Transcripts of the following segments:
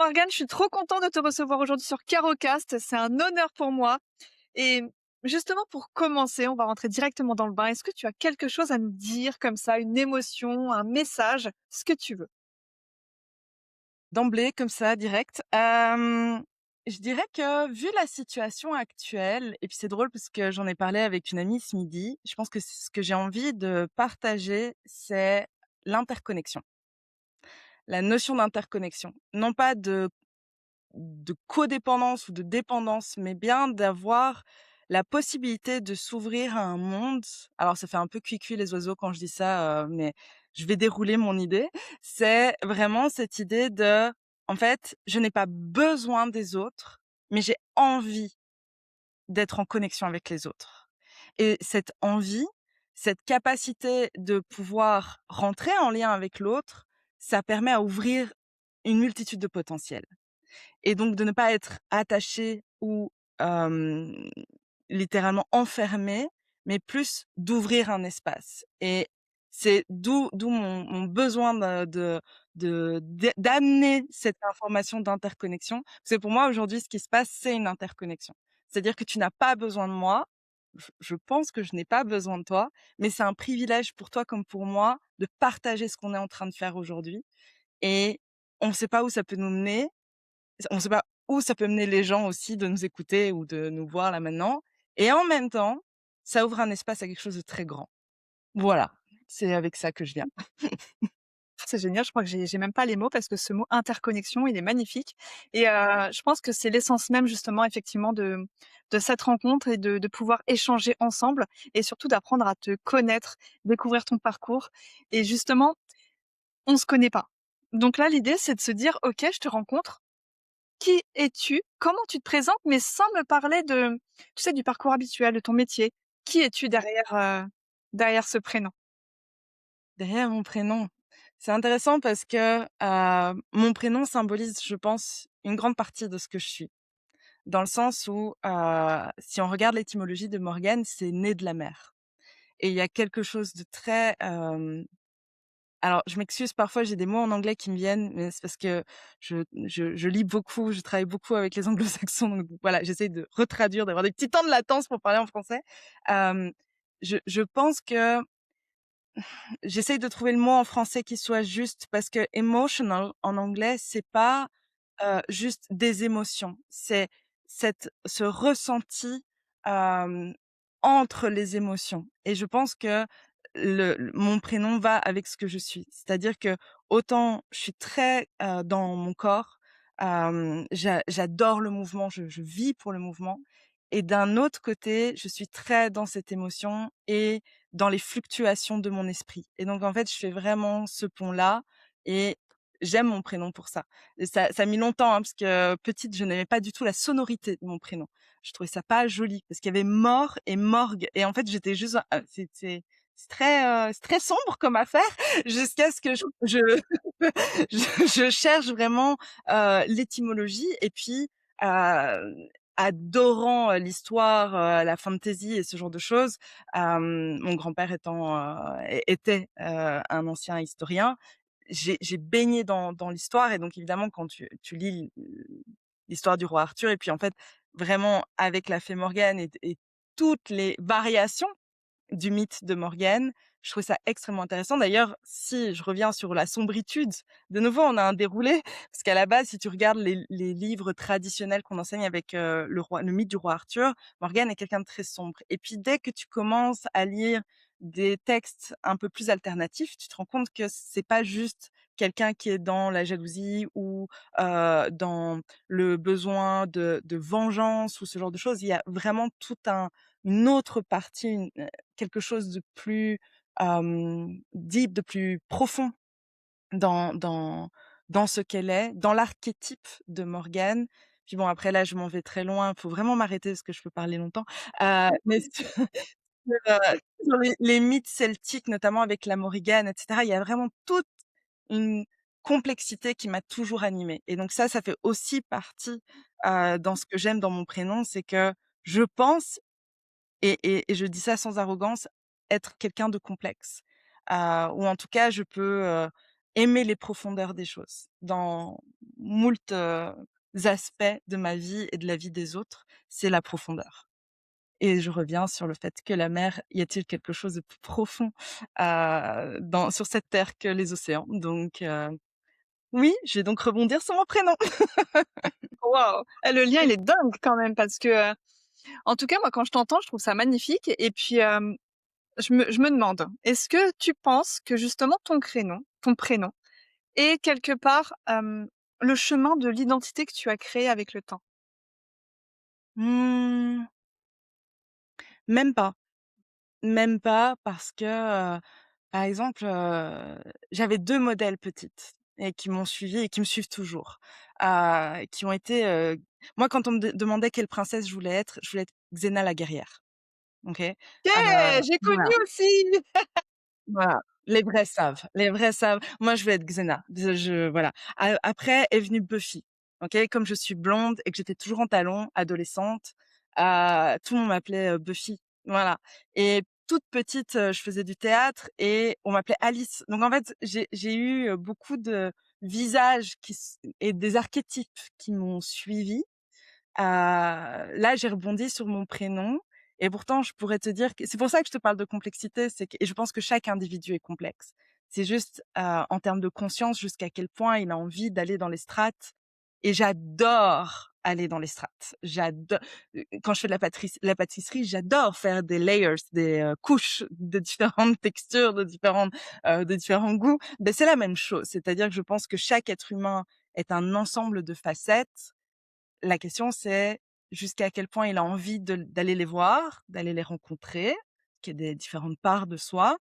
Morgane, je suis trop contente de te recevoir aujourd'hui sur Carocast. C'est un honneur pour moi. Et justement, pour commencer, on va rentrer directement dans le bain. Est-ce que tu as quelque chose à nous dire comme ça, une émotion, un message, ce que tu veux? D'emblée, comme ça, direct. Je dirais que vu la situation actuelle et puis c'est drôle parce que j'en ai parlé avec une amie ce midi, je pense que ce que j'ai envie de partager, c'est l'interconnexion. La notion d'interconnexion. Non pas de codépendance ou de dépendance, mais bien d'avoir la possibilité de s'ouvrir à un monde. Alors ça fait un peu cuicui les oiseaux quand je dis ça, mais je vais dérouler mon idée. C'est vraiment cette idée de, en fait, je n'ai pas besoin des autres, mais j'ai envie d'être en connexion avec les autres. Et cette envie, cette capacité de pouvoir rentrer en lien avec l'autre, ça permet à ouvrir une multitude de potentiels. Et donc de ne pas être attaché ou, hem, littéralement enfermé, mais plus d'ouvrir un espace. Et c'est d'où mon besoin d'amener cette information d'interconnexion. Parce que pour moi, aujourd'hui, ce qui se passe, c'est une interconnexion. C'est-à-dire que tu n'as pas besoin de moi, je pense que je n'ai pas besoin de toi, mais c'est un privilège pour toi comme pour moi de partager ce qu'on est en train de faire aujourd'hui et on ne sait pas où ça peut nous mener, on ne sait pas où ça peut mener les gens aussi de nous écouter ou de nous voir là maintenant et en même temps, ça ouvre un espace à quelque chose de très grand. Voilà, c'est avec ça que je viens. C'est génial, je crois que j'ai même pas les mots parce que ce mot interconnexion, il est magnifique et je pense que c'est l'essence même justement effectivement de cette rencontre et de pouvoir échanger ensemble et surtout d'apprendre à te connaître, découvrir ton parcours et justement, on se connaît pas. Donc là, l'idée, c'est de se dire: «OK, je te rencontre. Qui es-tu? Comment tu te présentes?» mais sans me parler de tu sais, du parcours habituel, de ton métier. Qui es-tu derrière ce prénom? Derrière mon prénom, c'est intéressant parce que, mon prénom symbolise, je pense, une grande partie de ce que je suis. Dans le sens où, si on regarde l'étymologie de Morgane, c'est né de la mer et il y a quelque chose de très, alors, je m'excuse, parfois j'ai des mots en anglais qui me viennent, mais c'est parce que je lis beaucoup, je travaille beaucoup avec les anglo-saxons, donc voilà, j'essaie de retraduire, d'avoir des petits temps de latence pour parler en français. Hem, je pense que j'essaye de trouver le mot en français qui soit juste parce que emotional en anglais, c'est pas, juste des émotions. C'est ce ressenti, hem, entre les émotions et je pense que mon prénom va avec ce que je suis. C'est-à-dire que autant je suis très, dans mon corps, j'adore le mouvement, je vis pour le mouvement et d'un autre côté, je suis très dans cette émotion et dans les fluctuations de mon esprit et donc en fait, je fais vraiment ce pont-là et j'aime mon prénom pour ça. Et ça a mis longtemps, hein, parce que petite, je n'aimais pas du tout la sonorité de mon prénom. Je trouvais ça pas joli parce qu'il y avait mort et morgue et en fait, j'étais juste c'est très sombre comme affaire jusqu'à ce que je cherche vraiment, l'étymologie et puis, heu, adorant, l'histoire, la fantasy et ce genre de choses, mon grand-père était, un ancien historien, j'ai baigné dans l'histoire et donc évidemment quand tu lis l'histoire du roi Arthur et puis en fait, vraiment avec la fée Morgane et toutes les variations du mythe de Morgane. Je trouve ça extrêmement intéressant. D'ailleurs, si je reviens sur la sombritude, de nouveau, on a un déroulé, parce qu'à la base, si tu regardes les livres traditionnels qu'on enseigne avec, le mythe du roi Arthur, Morgane est quelqu'un de très sombre. Et puis dès que tu commences à lire des textes un peu plus alternatifs, tu te rends compte que c'est pas juste quelqu'un qui est dans la jalousie ou, dans le besoin de vengeance ou ce genre de choses. Il y a vraiment tout une autre partie, quelque chose de plus, deep, de plus profond dans ce qu'elle est, dans l'archétype de Morgane. Puis bon, après là, je m'en vais très loin, il faut vraiment m'arrêter parce que je peux parler longtemps. Mais sur les mythes celtiques, notamment avec la Morrigan et cetera, il y a vraiment toute une complexité qui m'a toujours animée et donc ça fait aussi partie, dans ce que j'aime dans mon prénom, c'est que je pense et je dis ça sans arrogance, être quelqu'un de complexe, ou en tout cas je peux, aimer les profondeurs des choses. moult, aspects de ma vie et de la vie des autres, c'est la profondeur. Et je reviens sur le fait que la mer, y a-t-il quelque chose de plus profond, dans sur cette terre que les océans? Donc oui, je vais donc rebondir sur mon prénom. Waouh! Le lien, il est dingue quand même parce que, en tout cas, moi, quand je t'entends, je trouve ça magnifique et puis, je me demande, est-ce que tu penses que justement ton prénom est quelque part, le chemin de l'identité que tu as créée avec le temps? Mmh, même pas, même pas parce que, par exemple, j'avais 2 modèles petites et qui m'ont suivie et qui me suivent toujours, qui ont été, moi quand on me demandait quelle princesse je voulais être Xena la guerrière, OK? OK! J'ai connu Voilà. aussi! Voilà, les vrais savent. Moi, je veux être Xena. Voilà. Après est venue Buffy, OK? Comme je suis blonde et que j'étais toujours en talons, adolescente, tout le monde m'appelait, Buffy, voilà. Et toute petite, je faisais du théâtre et on m'appelait Alice. Donc en fait, j'ai eu, beaucoup de visages qui s et des archétypes qui m'ont suivie. Là, j'ai rebondi sur mon prénom et pourtant je pourrais te dire que c'est pour ça que je te parle de complexité, c'est que et je pense que chaque individu est complexe. C'est juste, en termes de conscience, jusqu'à quel point il a envie d'aller dans les strates et j'adore aller dans les strates. Quand je fais de la pâtisserie, j'adore faire des layers, des, couches de différentes textures, de différents goûts. Ben c'est la même chose, c'est-à-dire que je pense que chaque être humain est un ensemble de facettes. La question, c'est jusqu'à quel point il a envie d'aller les voir, d'aller les rencontrer, qu'il y a des différentes parts de soi.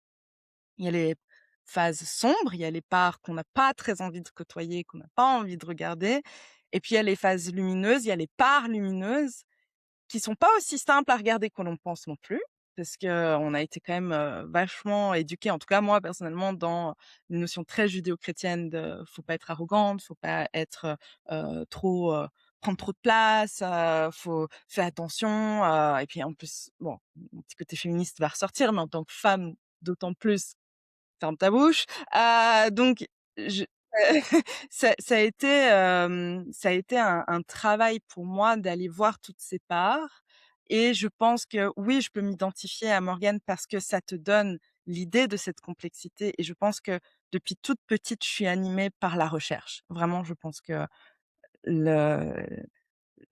Il y a les phases sombres, il y a les parts qu'on n'a pas très envie de côtoyer, qu'on n'a pas envie de regarder et puis il y a les phases lumineuses, il y a les parts lumineuses qui sont pas aussi simples à regarder que l'on pense non plus, parce qu'on a été quand même, vachement éduqués, en tout cas moi personnellement, dans une notion très judéo-chrétienne de faut pas être arrogante, faut pas être, trop, prendre trop de place, faut faire attention, et puis en plus, bon, mon petit côté féministe va ressortir, mais en tant que femme, d'autant plus, ferme ta bouche. Donc je ça a été, ça a été un travail pour moi d'aller voir toutes ces parts et je pense que oui, je peux m'identifier à Morgane parce que ça te donne l'idée de cette complexité et je pense que depuis toute petite, je suis animée par la recherche. Vraiment, je pense que le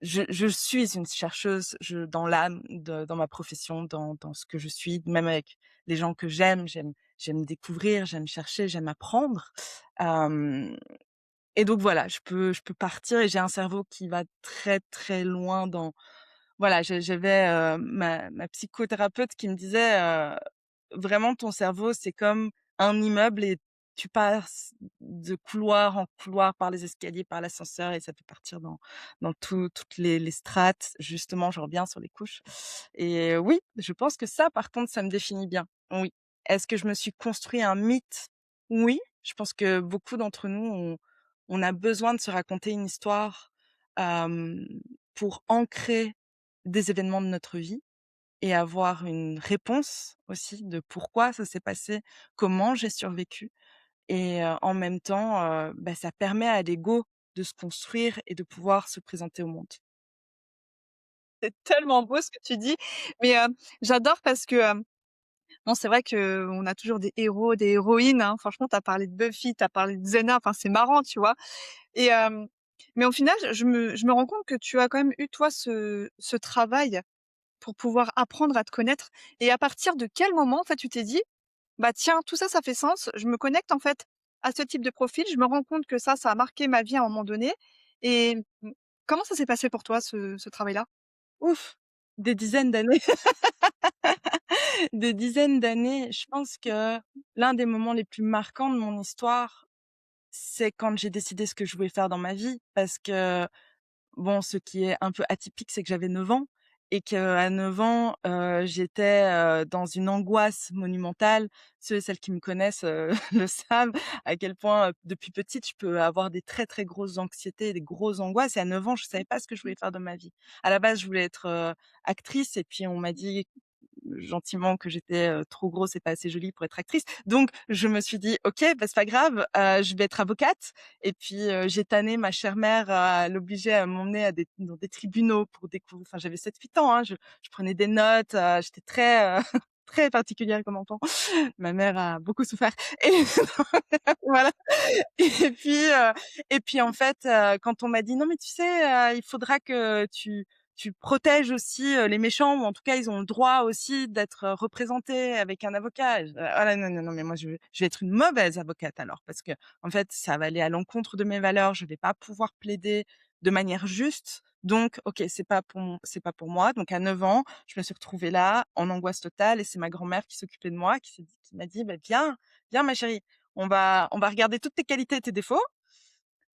je suis une chercheuse, dans l'âme, dans ma profession, dans ce que je suis, même avec les gens que j'aime découvrir, j'aime chercher, j'aime apprendre. Hem et donc voilà, je peux partir et j'ai un cerveau qui va très, très loin dans voilà, j'avais, ma psychothérapeute qui me disait, «Vraiment ton cerveau, c'est comme un immeuble et tu passes de couloir en couloir, par les escaliers, par l'ascenseur et ça peut partir dans toutes les strates». Justement, je reviens sur les couches et oui, je pense que ça, par contre, ça me définit bien. Oui. Est-ce que je me suis construit un mythe? Oui, je pense que beaucoup d'entre nous, on a besoin de se raconter une histoire, hem, pour ancrer des événements de notre vie et avoir une réponse aussi de pourquoi ça s'est passé, comment j'ai survécu et en même temps, bah, ça permet à l'ego de se construire et de pouvoir se présenter au monde. C'est tellement beau ce que tu dis, mais j'adore parce que, bon, c'est vrai qu'on a toujours des héros, des héroïnes, hein. Franchement, tu as parlé de Buffy, tu as parlé de Xena, enfin, c'est marrant, tu vois? Et mais au final, je me rends compte que tu as quand même eu, toi, ce travail pour pouvoir apprendre à te connaître et à partir de quel moment, en fait, tu t'es dit: «Bah, tiens, tout ça, ça fait sens, je me connecte, en fait, à ce type de profil, je me rends compte que ça a marqué ma vie à un moment donné» et comment ça s'est passé pour toi ce travail-là? Ouf! Des dizaines d'années, des dizaines d'années. Je pense que l'un des moments les plus marquants de mon histoire, c'est quand j'ai décidé ce que je voulais faire dans ma vie parce que bon, ce qui est un peu atypique, c'est que j'avais 9 ans et qu'à 9 ans, j'étais, dans une angoisse monumentale. Ceux et celles qui me connaissent, le savent à quel point, depuis petite, je peux avoir des très, très grosses anxiétés, des grosses angoisses et à 9 ans, je savais pas ce que je voulais faire de ma vie. À la base, je voulais être, actrice et puis on m'a dit gentiment que j'étais, trop grosse et pas assez jolie pour être actrice. Donc je me suis dit: «OK, bah, c'est pas grave, je vais être avocate» et puis, j'ai tanné ma chère mère à l'obliger à m'emmener à des dans des tribunaux pour découvrir enfin j'avais 7-8 ans, hein, je prenais des notes, j'étais très, très particulière comme enfant. Ma mère a beaucoup souffert et voilà et puis en fait, quand on m'a dit: «Non mais tu sais, il faudra que tu protèges aussi, les méchants ou en tout cas ils ont le droit aussi d'être, représentés avec un avocat». «Ah là, non, non, non, mais moi je vais être une mauvaise avocate alors parce que en fait ça va aller à l'encontre de mes valeurs, je vais pas pouvoir plaider de manière juste donc OK, c'est pas pour moi». Donc à 9 ans, je me suis retrouvée là, en angoisse totale et c'est ma grand-mère qui s'occupait de moi qui m'a dit: «Bah viens, viens ma chérie, on va regarder toutes tes qualités et tes défauts,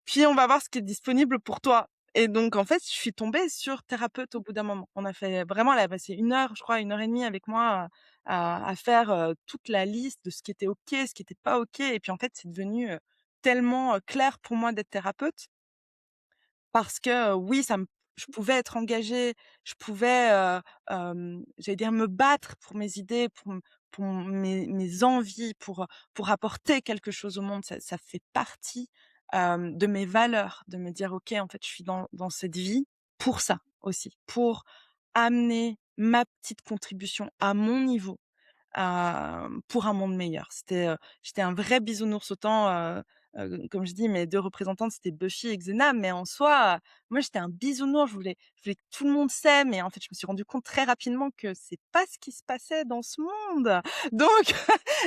puis on va voir ce qui est disponible pour toi» et donc en fait, je suis tombée sur thérapeute au bout d'un moment. On a fait vraiment elle a passé 1 heure, je crois, 1 heure et demie avec moi à faire, toute la liste de ce qui était OK, ce qui était pas OK et puis en fait, c'est devenu, tellement, clair pour moi d'être thérapeute parce que, oui, ça me je pouvais être engagée, je pouvais, j'allais dire me battre pour mes idées, pour mes envies, pour apporter quelque chose au monde. Ça fait partie, de mes valeurs, de me dire: «OK, en fait, je suis dans cette vie pour ça aussi, pour amener ma petite contribution à mon niveau, pour un monde meilleur». J'étais un vrai bisounours autant, comme je dis, mes 2 représentantes, c'était Buffy et Xena, mais en soi, moi, j'étais un bisounours. Je voulais que tout le monde s'aime et en fait, je me suis rendu compte très rapidement que c'est pas ce qui se passait dans ce monde. Donc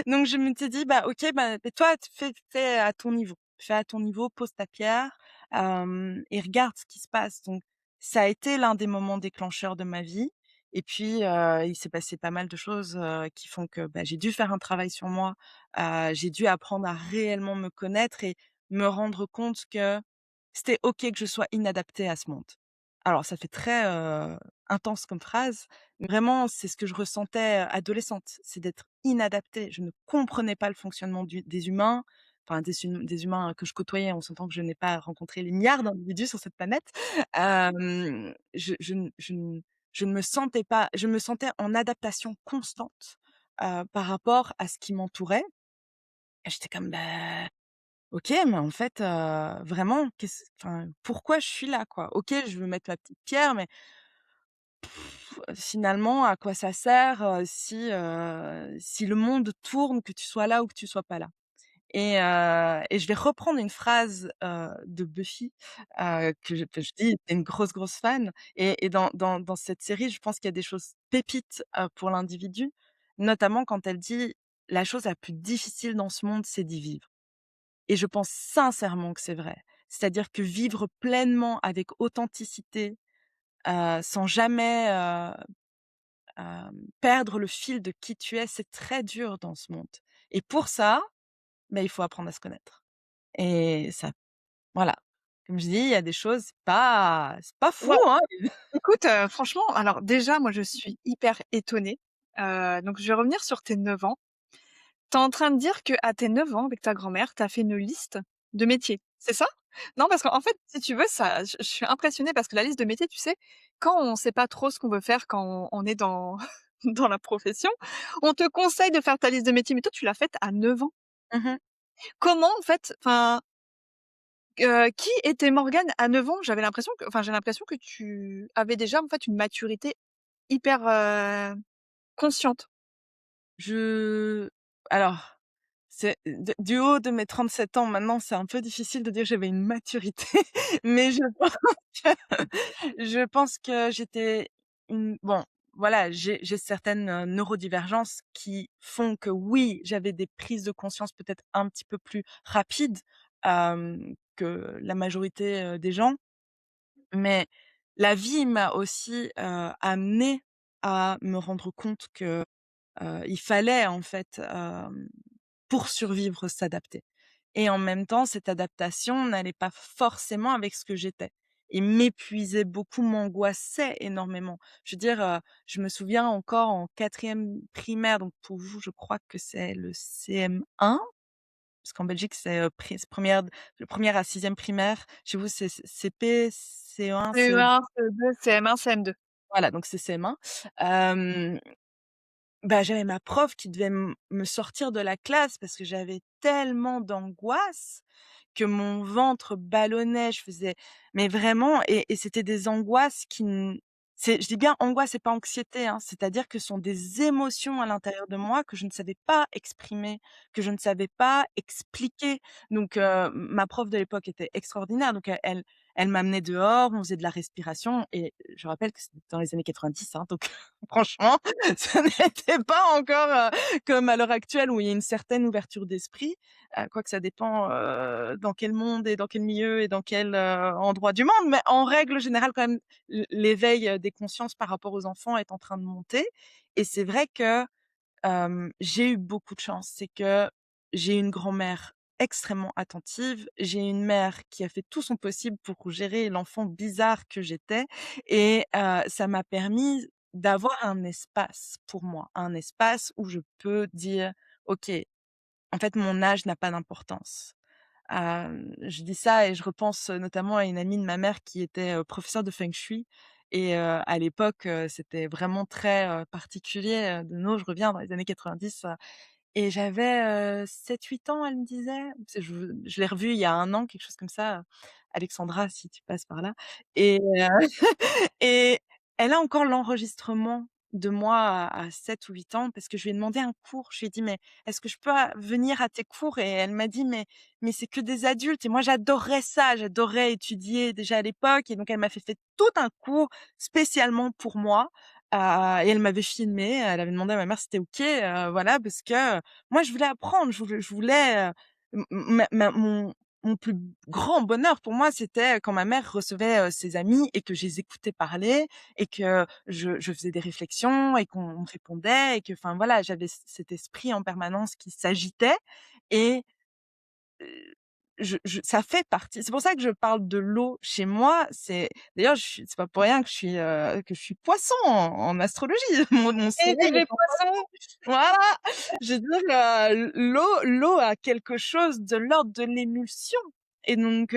donc je me suis dit: «Bah, OK, bah, toi, tu fais à ton niveau. Fais à ton niveau, pose ta pierre, et regarde ce qui se passe». Donc ça a été l'un des moments déclencheurs de ma vie et puis, il s'est passé pas mal de choses, qui font que, bah, j'ai dû faire un travail sur moi. J'ai dû apprendre à réellement me connaître et me rendre compte que c'était OK que je sois inadaptée à ce monde. Alors ça fait très, intense comme phrase, mais vraiment c'est ce que je ressentais, adolescente, c'est d'être inadaptée. Je ne comprenais pas le fonctionnement des humains, enfin des humains que je côtoyais. On s'entend que je n'ai pas rencontré les milliards d'individus sur cette planète. Je ne me sentais pas je me sentais en adaptation constante, par rapport à ce qui m'entourait et j'étais comme: «Bah, OK, mais en fait, vraiment, enfin, pourquoi je suis là, quoi? OK, je veux mettre ma petite pierre, mais finalement, à quoi ça sert, si le monde tourne, que tu sois là ou que tu sois pas là?» Et je vais reprendre une phrase, de Buffy, que je dis, j'étais une grosse, grosse fan et dans cette série, je pense qu'il y a des choses pépites, pour l'individu, notamment quand elle dit: «La chose la plus difficile dans ce monde, c'est d'y vivre». Et je pense sincèrement que c'est vrai. C'est-à-dire que vivre pleinement avec authenticité, sans jamais, perdre le fil de qui tu es, c'est très dur dans ce monde. Et pour ça, bah, il faut apprendre à se connaître. Et ça voilà. Comme je dis, il y a des choses, c'est pas fou, Ouais, hein. écoute, franchement, alors déjà, moi, je suis hyper étonnée. Donc je vais revenir sur tes 9 ans. Tu es en train de dire qu'à tes 9 ans, avec ta grand-mère, tu as fait une liste de métiers, c'est ça? Non, parce qu'en fait, si tu veux, ça je suis impressionnée parce que la liste de métiers, tu sais, quand on sait pas trop ce qu'on veut faire quand on est dans dans la profession, on te conseille de faire ta liste de métiers, mais toi, tu l'as faite à 9 ans. Mmh mh. Comment en fait, enfin, qui était Morgane à 9 ans? J'avais l'impression que enfin, j'ai l'impression que tu avais déjà, en fait, une maturité hyper, consciente. Je alors, c'est du haut de mes 37 ans maintenant, c'est un peu difficile de dire que j'avais une maturité, mais que je pense que j'étais une bon, voilà, j'ai certaines, neurodivergences qui font que oui, j'avais des prises de conscience peut-être un petit peu plus rapides, que la majorité, des gens. Mais la vie m'a aussi, amenée à me rendre compte que, il fallait en fait, pour survivre, s'adapter et en même temps, cette adaptation n'allait pas forcément avec ce que j'étais et m'épuisait beaucoup, m'angoissait énormément. Je veux dire, je me souviens encore en 4e primaire, donc pour vous, je crois que c'est le CM1, parce qu'en Belgique, c'est, première de 1 à 6e primaire. Chez vous, c'est CP, CE1, CE2. CE1, CE2, CM1, CM2. Voilà, donc c'est CM1. bah, j'avais ma prof qui devait me sortir de la classe parce que j'avais tellement d'angoisse que mon ventre ballonnait, je faisais mais vraiment et c'était des angoisses qui n c'est je dis bien angoisse et pas anxiété, hein. C'est-à-dire que ce sont des émotions à l'intérieur de moi que je ne savais pas exprimer, que je ne savais pas expliquer. Donc ma prof de l'époque était extraordinaire, donc elle m'amenait dehors, on faisait de la respiration et je rappelle que c'était dans les années 90, hein, donc franchement, ce n'était pas encore, comme à l'heure actuelle où il y a une certaine ouverture d'esprit. Quoique ça dépend, dans quel monde et dans quel milieu et dans quel, endroit du monde, mais en règle générale quand même l'éveil, des consciences par rapport aux enfants est en train de monter et c'est vrai que, j'ai eu beaucoup de chance. C'est que j'ai une grand-mère extrêmement attentive, j'ai une mère qui a fait tout son possible pour gérer l'enfant bizarre que j'étais et ça m'a permis d'avoir un espace pour moi, un espace où je peux dire: «OK, en fait, mon âge n'a pas d'importance». Je dis ça et je repense, notamment à une amie de ma mère qui était, professeure de feng shui et à l'époque, c'était vraiment très, particulier, de nos je reviens dans les années 90, et j'avais, 7-8 ans, elle me disait. Parce que je l'ai revue il y a 1 an, quelque chose comme ça, Alexandra, si tu passes par là et et elle a encore l'enregistrement de moi à 7 ou 8 ans parce que je lui ai demandé un cours. Je lui ai dit: «Mais est-ce que je peux venir à tes cours?» et elle m'a dit: «Mais c'est que des adultes» et moi j'adorais ça, j'adorais étudier déjà à l'époque et donc elle m'a fait tout un cours spécialement pour moi, et elle m'avait filmé. Elle avait demandé à ma mère si c'était OK, voilà, parce que, moi je voulais apprendre, je voulais, m m ma mon plus grand bonheur pour moi, c'était quand ma mère recevait, ses amis et que je les écoutais parler et que je faisais des réflexions et qu'on me répondait et que enfin voilà, j'avais cet esprit en permanence qui s'agitait et je ça fait partie c'est pour ça que je parle de l'eau chez moi, d'ailleurs c'est pas pour rien que je suis poisson en astrologie. Mon Et soleil vive les est en poissons! voilà! Je veux dire, l'eau a quelque chose de l'ordre de l'émulsion et donc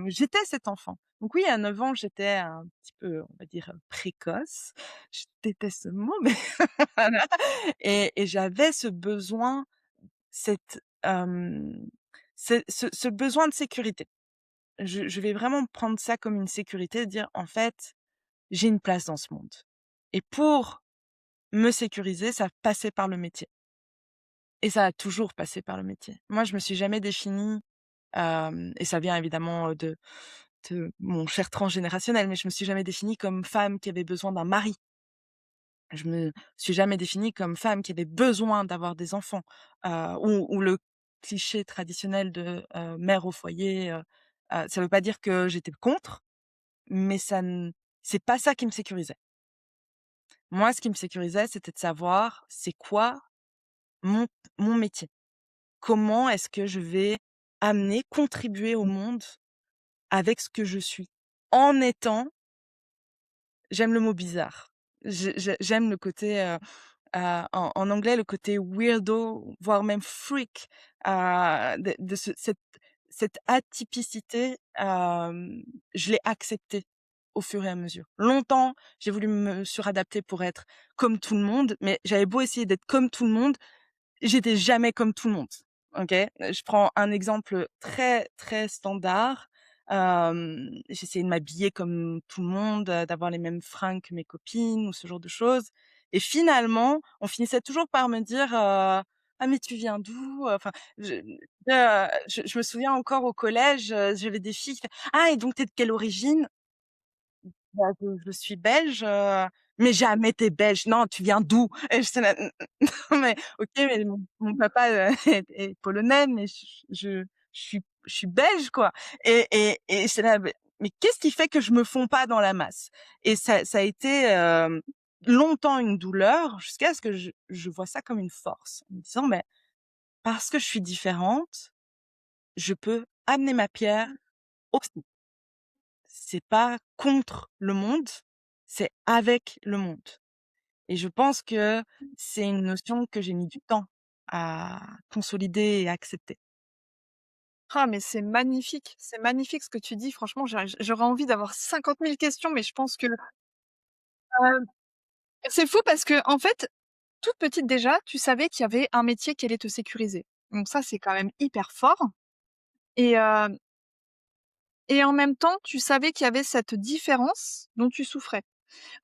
j'étais cet enfant. Donc oui, à 9 ans, j'étais un petit peu, on va dire, précoce. Je déteste ce mot, mais voilà et j'avais ce besoin, cette, ce besoin de sécurité. Je vais vraiment prendre ça comme une sécurité, de dire: «En fait, j'ai une place dans ce monde» et pour me sécuriser, ça passait par le métier. Et ça a toujours passé par le métier. Moi, je me suis jamais définie, et ça vient évidemment, de mon cher transgénérationnel, mais je me suis jamais définie comme femme qui avait besoin d'un mari. Je me suis jamais définie comme femme qui avait besoin d'avoir des enfants, ou le cliché traditionnel de, mère au foyer, ça veut pas dire que j'étais contre, mais ça n c'est pas ça qui me sécurisait. Moi, ce qui me sécurisait, c'était de savoir c'est quoi mon mon métier. Comment est-ce que je vais contribuer au monde avec ce que je suis? En étant j'aime le mot bizarre. J'aime le côté, en anglais, le côté weirdo, voire même freak, de cette atypicité, je l'ai acceptée au fur et à mesure. Longtemps, j'ai voulu me suradapter pour être comme tout le monde, mais j'avais beau essayer d'être comme tout le monde, j'étais jamais comme tout le monde, OK? Je prends un exemple très, très standard. J'essayais de m'habiller comme tout le monde, d'avoir les mêmes fringues que mes copines ou ce genre de choses et finalement, on finissait toujours par me dire, «Ah mais tu viens d'où?» Enfin, je me souviens encore au collège, j'avais des filles qui fait: «Ah et donc tu es de quelle origine?» Bah, je suis belge, mais jamais tu es belge. Non, tu viens d'où? Et j'étais là: «Non mais OK, mais mon papa, est polonais, mais je suis belge quoi» et j'étais là: «Mais qu'est-ce qui fait que je me fonds pas dans la masse?» et ça a été, longtemps une douleur jusqu'à ce que je vois ça comme une force. En me disant: «Mais parce que je suis différente, je peux amener ma pierre aussi». C'est pas contre le monde, c'est avec le monde et je pense que c'est une notion que j'ai mis du temps à consolider et à accepter. Ah mais c'est magnifique ce que tu dis franchement j'aurais envie d'avoir 50 000 questions mais je pense que, heu, c'est fou parce qu'en fait toute petite déjà, tu savais qu'il y avait un métier qui allait te sécuriser. Donc ça, c'est quand même hyper fort et heu et en même temps, tu savais qu'il y avait cette différence dont tu souffrais.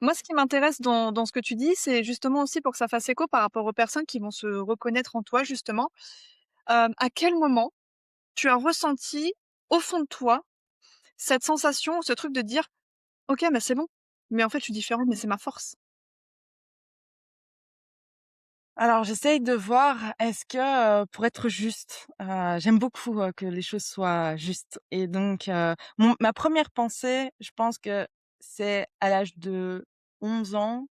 Moi, ce qui m'intéresse dans ce que tu dis, c'est justement aussi pour que ça fasse écho par rapport aux personnes qui vont se reconnaître en toi justement. À quel moment tu as ressenti au fond de toi cette sensation, ce truc de dire: «OK, mais c'est bon, mais en fait, je suis différente, mais c'est ma force». Alors j'essaye de voir est-ce que, pour être juste, j'aime beaucoup, que les choses soient justes et donc ma première pensée, je pense que c'est à l'âge de 11 ans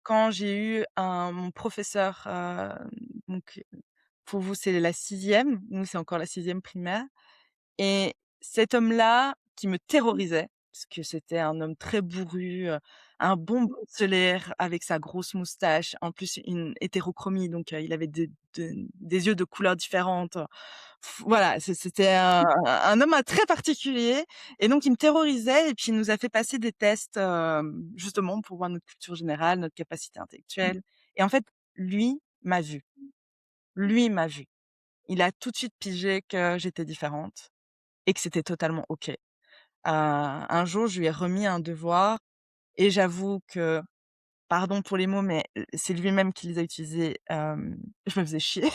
quand j'ai eu mon professeur, donc pour vous c'est la sixième, nous c'est encore la sixième primaire. Et cet homme-là, qui me terrorisait, parce que c'était un homme très bourru, un bon solaire avec sa grosse moustache, en plus une hétérochromie, donc il avait des yeux de couleurs différentes. Voilà, c'était un homme, très particulier et donc il me terrorisait et puis il nous a fait passer des tests, justement pour voir notre culture générale, notre capacité intellectuelle et en fait, lui m'a vue. Lui m'a vue. Il a tout de suite pigé que j'étais différente et que c'était totalement OK. Un jour, je lui ai remis un devoir et j'avoue que, pardon pour les mots, mais c'est lui-même qui les a utilisés, je me faisais chier.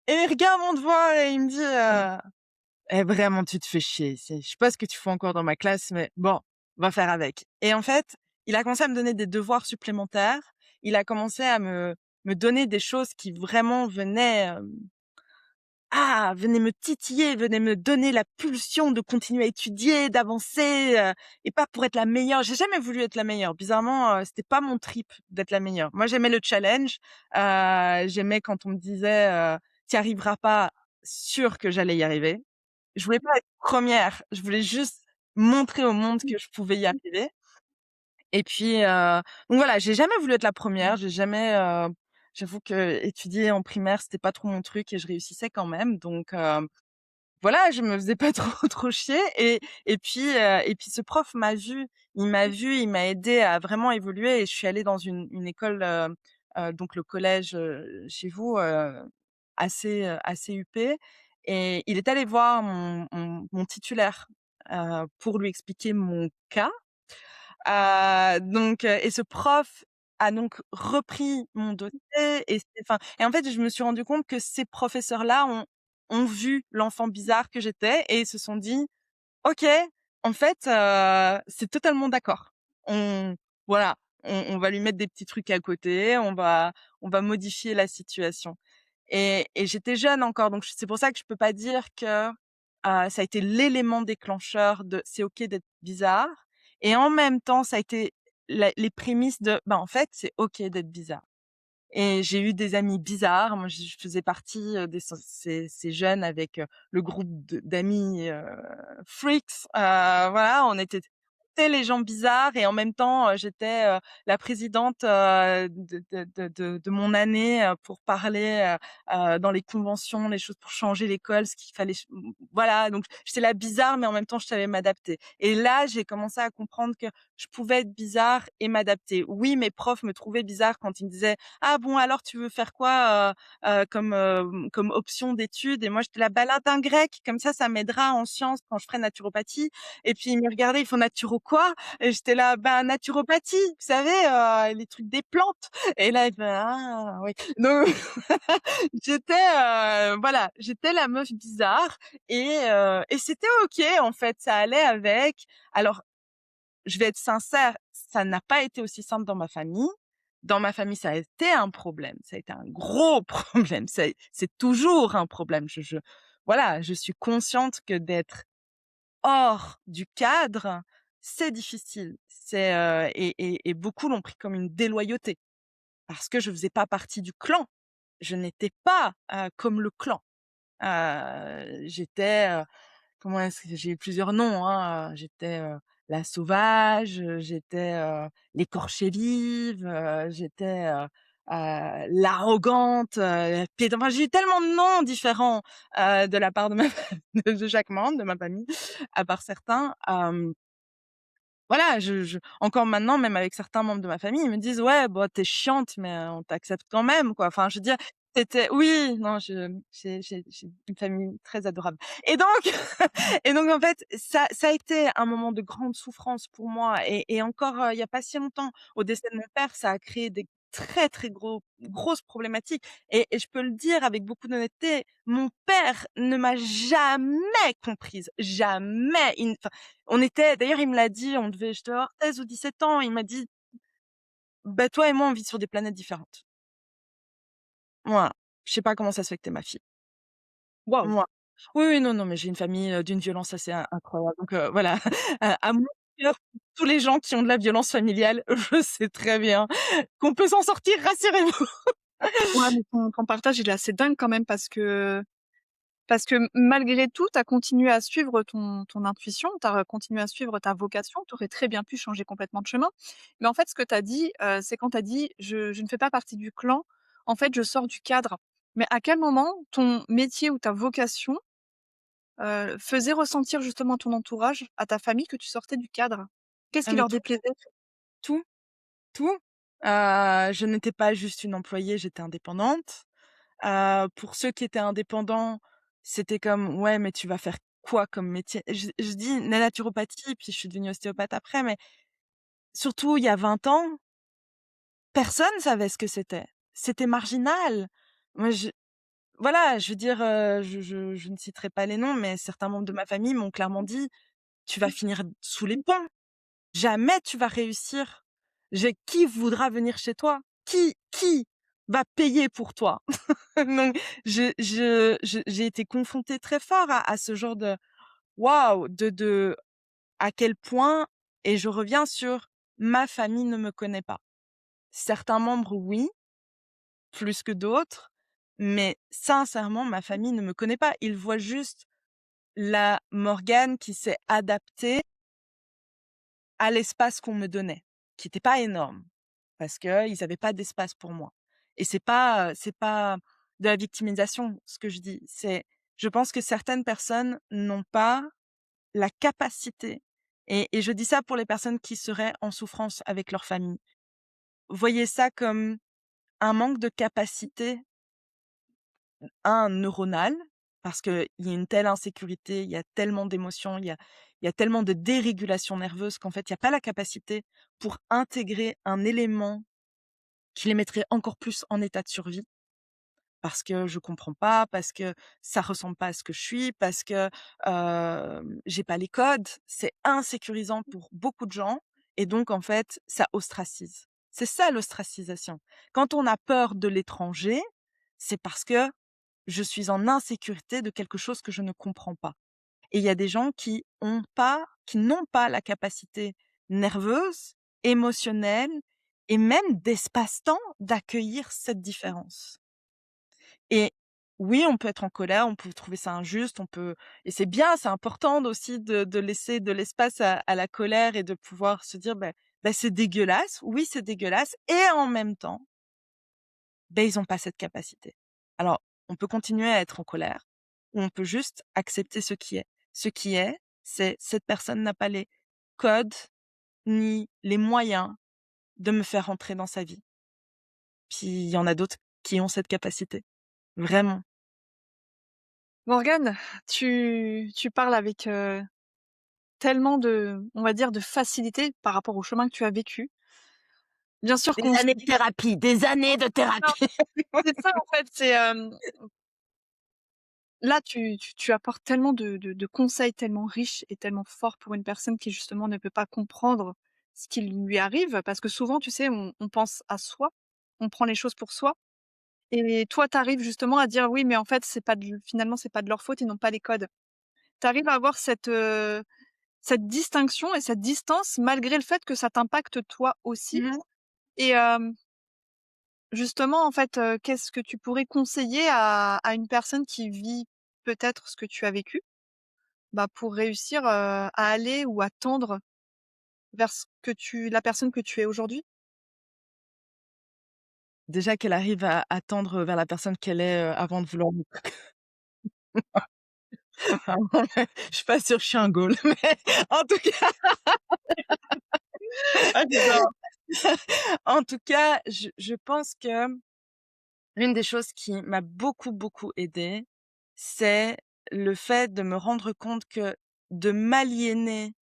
Et il regarde mon devoir et il me dit: «Eh vraiment tu te fais chier, je sais pas ce que tu fais encore dans ma classe, mais bon, on va faire avec» et en fait, il a commencé à me donner des devoirs supplémentaires. Il a commencé à me donner des choses qui vraiment venez me titiller, venez me donner la pulsion de continuer à étudier, d'avancer, et pas pour être la meilleure. J'ai jamais voulu être la meilleure. Bizarrement, c'était pas mon trip d'être la meilleure. Moi, j'aimais le challenge, j'aimais quand on me disait, «Tu y arriveras pas», sûr que j'allais y arriver. Je voulais pas être première, je voulais juste montrer au monde que je pouvais y arriver et puis, donc voilà, j'ai jamais voulu être la première, j'ai jamais, j'avoue qu'étudier en primaire, c'était pas trop mon truc et je réussissais quand même donc voilà, je me faisais pas trop chier et puis ce prof m'a vue, il m'a aidée à vraiment évoluer et je suis allée dans une école, donc le collège, chez vous, assez huppé et il est allé voir mon titulaire, pour lui expliquer mon cas. Et ce prof a donc repris mon dossier et et en fait, je me suis rendu compte que ces professeurs-là ont vu l'enfant bizarre que j'étais et ils se sont dit: «OK, en fait, c'est totalement d'accord. On voilà, on va lui mettre des petits trucs à côté, on va modifier la situation» et j'étais jeune encore, donc c'est pour ça que je peux pas dire que, ça a été l'élément déclencheur de «c'est OK d'être bizarre» et en même temps, ça a été les prémices de, en fait, c'est OK d'être bizarre. Et j'ai eu des amis bizarres. Moi, je faisais partie, de ces jeunes avec, le groupe d'amis, freaks, voilà, on était les gens bizarres et en même temps, j'étais, la présidente, de mon année, pour parler, dans les conventions, les choses pour changer l'école, ce qu'il fallait voilà, donc j'étais la bizarre, mais en même temps, je savais m'adapter et là, j'ai commencé à comprendre que je pouvais être bizarre et m'adapter. Oui, mes profs me trouvaient bizarre quand ils me disaient: «Ah bon, alors tu veux faire quoi, comme option d'études?» et moi, j'étais là: «Bah, latin grec, comme ça m'aidera en sciences quand je ferai naturopathie» et puis ils me regardaient, ils font: «Naturo quoi?» et j'étais là: «Bah, naturopathie, vous savez, les trucs des plantes» et là, ils faisaient: «Ah oui». Donc j'étais, voilà, j'étais la meuf bizarre et c'était OK, en fait, ça allait avec. Alors, je vais être sincère, ça n'a pas été aussi simple dans ma famille. Dans ma famille, ça a été un problème, ça a été un gros problème, c'est toujours un problème. Voilà, je suis consciente que d'être hors du cadre, c'est difficile. Et beaucoup l'ont pris comme une déloyauté parce que je faisais pas partie du clan. Je n'étais pas, comme le clan. J'étais, comment est-ce que j'ai eu plusieurs noms, hein, j'étais, la sauvage, j'étais, l'écorchée vive, j'étais, l'arrogante, la enfin, j'ai eu tellement de noms différents, de la part de ma de chaque membre de ma famille, à part certains, voilà, je encore maintenant, même avec certains membres de ma famille, ils me disent: «Ouais, bah, tu es chiante, mais on t'accepte quand même, quoi». Enfin, je veux dire, c'était oui, non, j'ai une famille très adorable et donc en fait, ça a été un moment de grande souffrance pour moi et encore, il y a pas si longtemps, au décès de mon père, ça a créé des très, très grosses problématiques et je peux le dire avec beaucoup d'honnêteté, mon père ne m'a jamais comprise, jamais. On était d'ailleurs, il me l'a dit, on devait je devais avoir 16 ou 17 ans, il m'a dit: «Bah, toi et moi, on vit sur des planètes différentes». Voilà. Je sais pas comment ça se fait que tu ma fille. Waouh! Moi. Oui, oui, non, non, mais j'ai une famille, d'une violence assez incroyable, donc voilà. À mon cœur, tous les gens qui ont de la violence familiale, je sais très bien qu'on peut s'en sortir, rassurez-vous. Ouais, mais ton partage, il est assez dingue quand même parce que malgré tout, tu as continué à suivre ton intuition, tu as continué à suivre ta vocation. Tu aurais très bien pu changer complètement de chemin. Mais en fait, ce que tu as dit, c'est quand tu as dit: «Je ne fais pas partie du clan, en fait, je sors du cadre». Mais à quel moment ton métier ou ta vocation, faisait ressentir justement à ton entourage, à ta famille que tu sortais du cadre? Qu'est-ce Ah qui mais leur tout, déplaisait? tout, tout. Je n'étais pas juste une employée, j'étais indépendante. Pour ceux qui étaient indépendants, c'était comme: «Ouais, mais tu vas faire quoi comme métier?» Je dis la naturopathie, puis je suis devenue ostéopathe après, mais surtout il y a 20 ans, personne savait ce que c'était. C'était marginal. Moi je voilà, je veux dire, je ne citerai pas les noms, mais certains membres de ma famille m'ont clairement dit: «Tu vas finir sous les ponts. Jamais tu vas réussir. Qui voudra venir chez toi? Qui va payer pour toi?» Donc j'ai été confrontée très fort à ce genre de waouh, de à quel point et je reviens sur ma famille ne me connaît pas. Certains membres, oui, plus que d'autres, mais sincèrement, ma famille ne me connaît pas. Ils voient juste la Morgane qui s'est adaptée à l'espace qu'on me donnait, qui était pas énorme, parce qu'ils avaient pas d'espace pour moi et c'est pas de la victimisation, ce que je dis. Je pense que certaines personnes n'ont pas la capacité et je dis ça pour les personnes qui seraient en souffrance avec leur famille. Voyez ça comme un manque de capacité, un neuronal, parce qu'il y a une telle insécurité, il y a tellement d'émotions, il y a tellement de dérégulation nerveuse qu'en fait, il y a pas la capacité pour intégrer un élément qui les mettrait encore plus en état de survie. Parce que je comprends pas, parce que ça ressemble pas à ce que je suis, parce que, j'ai pas les codes. C'est insécurisant pour beaucoup de gens et donc en fait, ça ostracise. C'est ça l'ostracisation. Quand on a peur de l'étranger, c'est parce que je suis en insécurité de quelque chose que je ne comprends pas et il y a des gens qui n'ont pas la capacité nerveuse, émotionnelle et même d'espace-temps d'accueillir cette différence. Et oui, on peut être en colère, on peut trouver ça injuste, on peut et c'est bien, c'est important aussi de laisser de l'espace à la colère et de pouvoir se dire: «Bah, c'est dégueulasse, oui, c'est dégueulasse» et en même temps, ils ont pas cette capacité. Alors, on peut continuer à être en colère ou on peut juste accepter ce qui est. Ce qui est, c'est cette personne n'a pas les codes ni les moyens de me faire rentrer dans sa vie. Puis il y en a d'autres qui ont cette capacité, vraiment. Morgane, tu parles avec, tellement de on va dire de facilité par rapport au chemin que tu as vécu. Bien sûr Des qu'on années de thérapie, des années de non, thérapie. c'est ça en fait, c'est, là tu apportes tellement de conseils tellement riches et tellement forts pour une personne qui justement ne peut pas comprendre ce qui lui arrive. Parce que souvent, tu sais, on pense à soi, on prend les choses pour soi et toi, tu arrives justement à dire: «Oui, mais en fait, c'est pas de finalement, c'est pas de leur faute, ils n'ont pas les codes». Tu arrives à avoir cette distinction et cette distance malgré le fait que ça t'impacte toi aussi Mmh. et justement, en fait, qu'est-ce que tu pourrais conseiller à une personne qui vit peut-être ce que tu as vécu? Bah, pour réussir, à aller ou à tendre vers ce que tu la personne que tu es aujourd'hui? Déjà qu'elle arrive à tendre vers la personne qu'elle est, avant de vouloir Je suis pas sûre, que je suis un Gaule, mais en tout cas Ah j'adore. en tout cas, je pense que l'une des choses qui m'a beaucoup, beaucoup aidée, c'est le fait de me rendre compte que de m'aliéner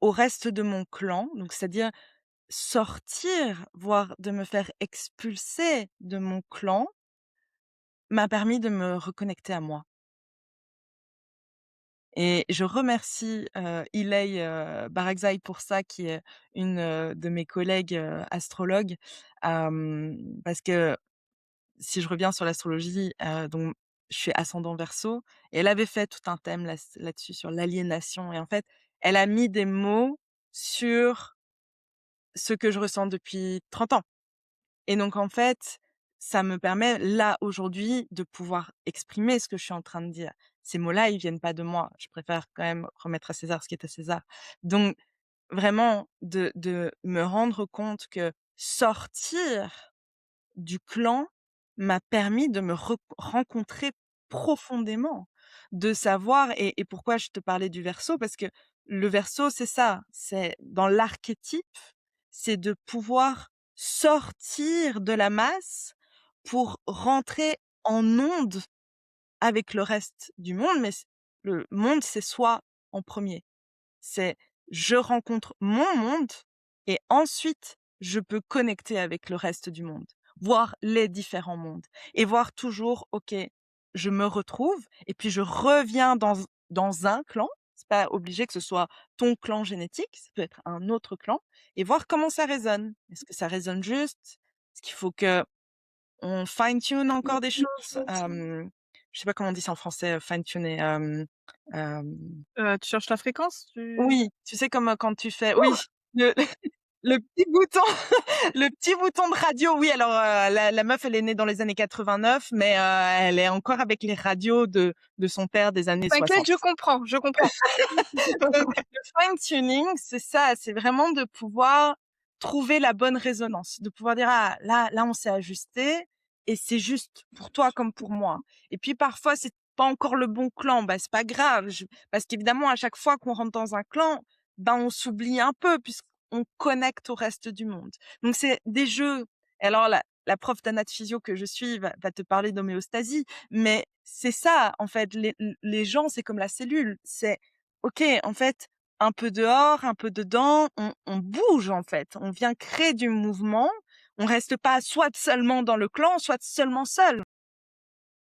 au reste de mon clan, donc c'est-à-dire sortir, voire de me faire expulser de mon clan, m'a permis de me reconnecter à moi. Et je remercie, Ilay, Barakzai pour ça, qui est une, de mes collègues, astrologues, parce que si je reviens sur l'astrologie, donc je suis ascendant Verseau et elle avait fait tout un thème là-dessus sur l'aliénation et en fait, elle a mis des mots sur ce que je ressens depuis 30 ans. Et donc en fait, ça me permet là, aujourd'hui, de pouvoir exprimer ce que je suis en train de dire. Ces mots-là, ils viennent pas de moi. Je préfère quand même remettre à César ce qui est à César. Donc vraiment de me rendre compte que sortir du clan m'a permis de me rencontrer profondément, de savoir et pourquoi je te parlais du Verseau, parce que le Verseau, c'est ça, c'est dans l'archétype, c'est de pouvoir sortir de la masse pour rentrer en onde avec le reste du monde, mais le monde, c'est soi en premier. C'est je rencontre mon monde et ensuite je peux connecter avec le reste du monde, voir les différents mondes et voir toujours, OK, je me retrouve et puis je reviens dans un clan. C'est pas obligé que ce soit ton clan génétique, ça peut être un autre clan et voir comment ça résonne. Est-ce que ça résonne juste? Est-ce qu'il faut que on fine tune encore des choses? Je sais pas comment on dit ça en français, fine tuner, Tu cherches la fréquence? oui, tu sais comme, quand tu fais oui, le le petit bouton le petit bouton de radio, oui alors, la meuf elle est née dans les années 89 mais, elle est encore avec les radios de son père des années T'inquiète, 60. je comprends, je comprends. Donc le fine tuning, c'est ça, c'est vraiment de pouvoir trouver la bonne résonance, de pouvoir dire: «Ah là on s'est ajusté et c'est juste pour toi comme pour moi» et puis parfois c'est pas encore le bon clan, bah, c'est pas grave, parce qu'évidemment à chaque fois qu'on rentre dans un clan, ben, on s'oublie un peu puisqu'on connecte au reste du monde. Donc c'est des jeux et alors la prof d'anatomie physio que je suis va te parler d'homéostasie, mais c'est ça en fait, les gens, c'est comme la cellule, c'est OK, en fait, un peu dehors, un peu dedans, on bouge en fait, on vient créer du mouvement, on reste pas soit seulement dans le clan, soit seulement seul.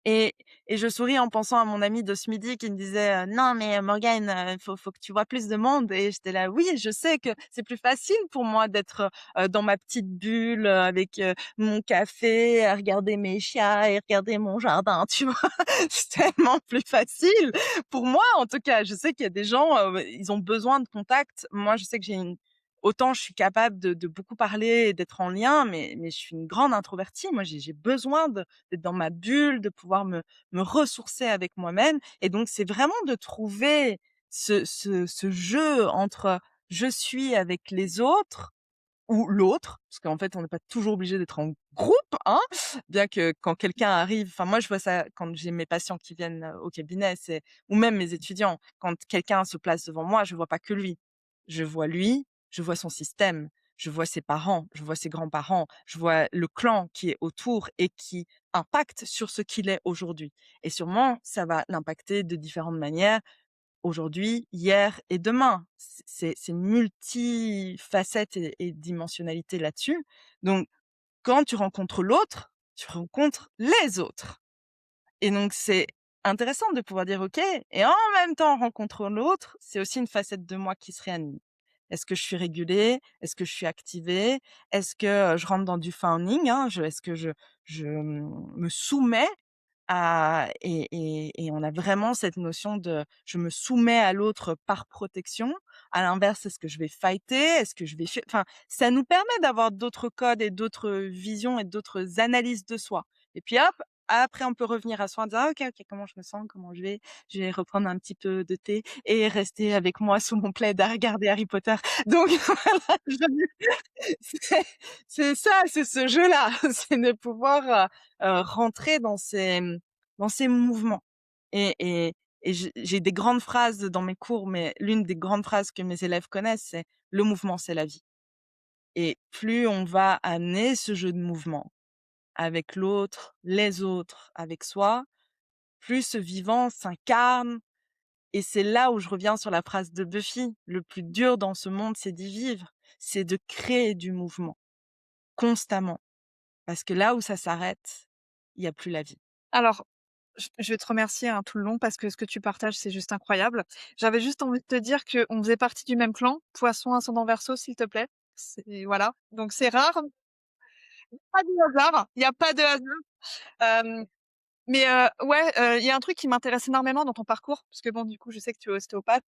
Et je souris en pensant à mon ami de ce midi qui me disait: «Non mais Morgane, faut que tu vois plus de monde» et j'étais là: «Oui, je sais que c'est plus facile pour moi d'être, dans ma petite bulle, avec, mon café, à regarder mes chats et regarder mon jardin», tu vois? C'est tellement plus facile pour moi en tout cas. Je sais qu'il y a des gens, ils ont besoin de contact. Moi, je sais que j'ai une autant je suis capable de beaucoup parler et d'être en lien, mais je suis une grande introvertie. Moi, j'ai besoin d'être dans ma bulle, de pouvoir me ressourcer avec moi-même et donc c'est vraiment de trouver ce jeu entre je suis avec les autres ou l'autre, parce qu'en fait, on n'est pas toujours obligé d'être en groupe, hein. Bien que quand quelqu'un arrive enfin moi, je vois ça quand j'ai mes patients qui viennent, au cabinet, c'est ou même mes étudiants, quand quelqu'un se place devant moi, je vois pas que lui. Je vois lui, je vois son système, je vois ses parents, je vois ses grands-parents, je vois le clan qui est autour et qui impacte sur ce qu'il est aujourd'hui et sûrement, ça va l'impacter de différentes manières aujourd'hui, hier et demain. C'est multifacette et dimensionnalité là-dessus. Donc quand tu rencontres l'autre, tu rencontres les autres et donc c'est intéressant de pouvoir dire: «OK» et en même temps rencontrer l'autre, c'est aussi une facette de moi qui se réanime. Est-ce que je suis régulée? Est-ce que je suis activée? Est-ce que, je rentre dans du fawning, hein? Est-ce que me soumets et on a vraiment cette notion de je me soumets à l'autre par protection. À l'inverse, est-ce que je vais fighter? Est-ce que je vais enfin, ça nous permet d'avoir d'autres codes et d'autres visions et d'autres analyses de soi. Et puis hop, après on peut revenir à soi en disant: «Ah OK, OK, comment je me sens? Comment je vais?» Je vais reprendre un petit peu de thé et rester avec moi sous mon plaid à regarder Harry Potter. Donc voilà, c'est c'est ça, c'est ce jeu-là, c'est de pouvoir, rentrer dans ces mouvements. Et j'ai des grandes phrases dans mes cours, mais l'une des grandes phrases que mes élèves connaissent, c'est: «Le mouvement, c'est la vie». Et plus on va amener ce jeu de mouvement avec l'autre, les autres, avec soi, plus ce vivant s'incarne. Et c'est là où je reviens sur la phrase de Buffy: «Le plus dur dans ce monde, c'est d'y vivre, c'est de créer du mouvement, constamment». Parce que là où ça s'arrête, il y a plus la vie. Alors, je vais te remercier, hein, tout le long parce que ce que tu partages, c'est juste incroyable. J'avais juste envie de te dire qu'on faisait partie du même clan. Poisson ascendant Verseau, s'il te plaît. C'est voilà, donc c'est rare, pas de hasard, il y a pas de hasard. Mais ouais, il y a un truc qui m'intéresse énormément dans ton parcours, parce que bon, du coup, je sais que tu es ostéopathe,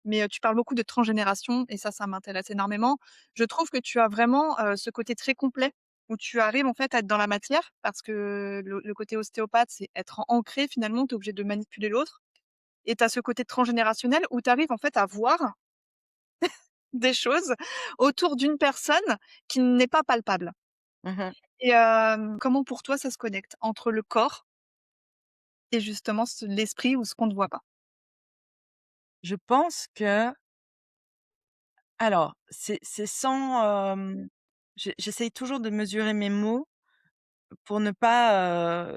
mais tu parles beaucoup de transgénération et ça m'intéresse énormément. Je trouve que tu as vraiment, ce côté très complet où tu arrives, en fait, à être dans la matière parce que le côté ostéopathe, c'est être ancré finalement, tu es obligé de manipuler l'autre et tu as ce côté transgénérationnel où tu arrives, en fait, à voir des choses autour d'une personne qui n'est pas palpable Mmh. et comment pour toi ça se connecte entre le corps et justement l'esprit ou ce qu'on ne voit pas? Je pense que alors c'est sans, j'essaye toujours de mesurer mes mots pour ne pas,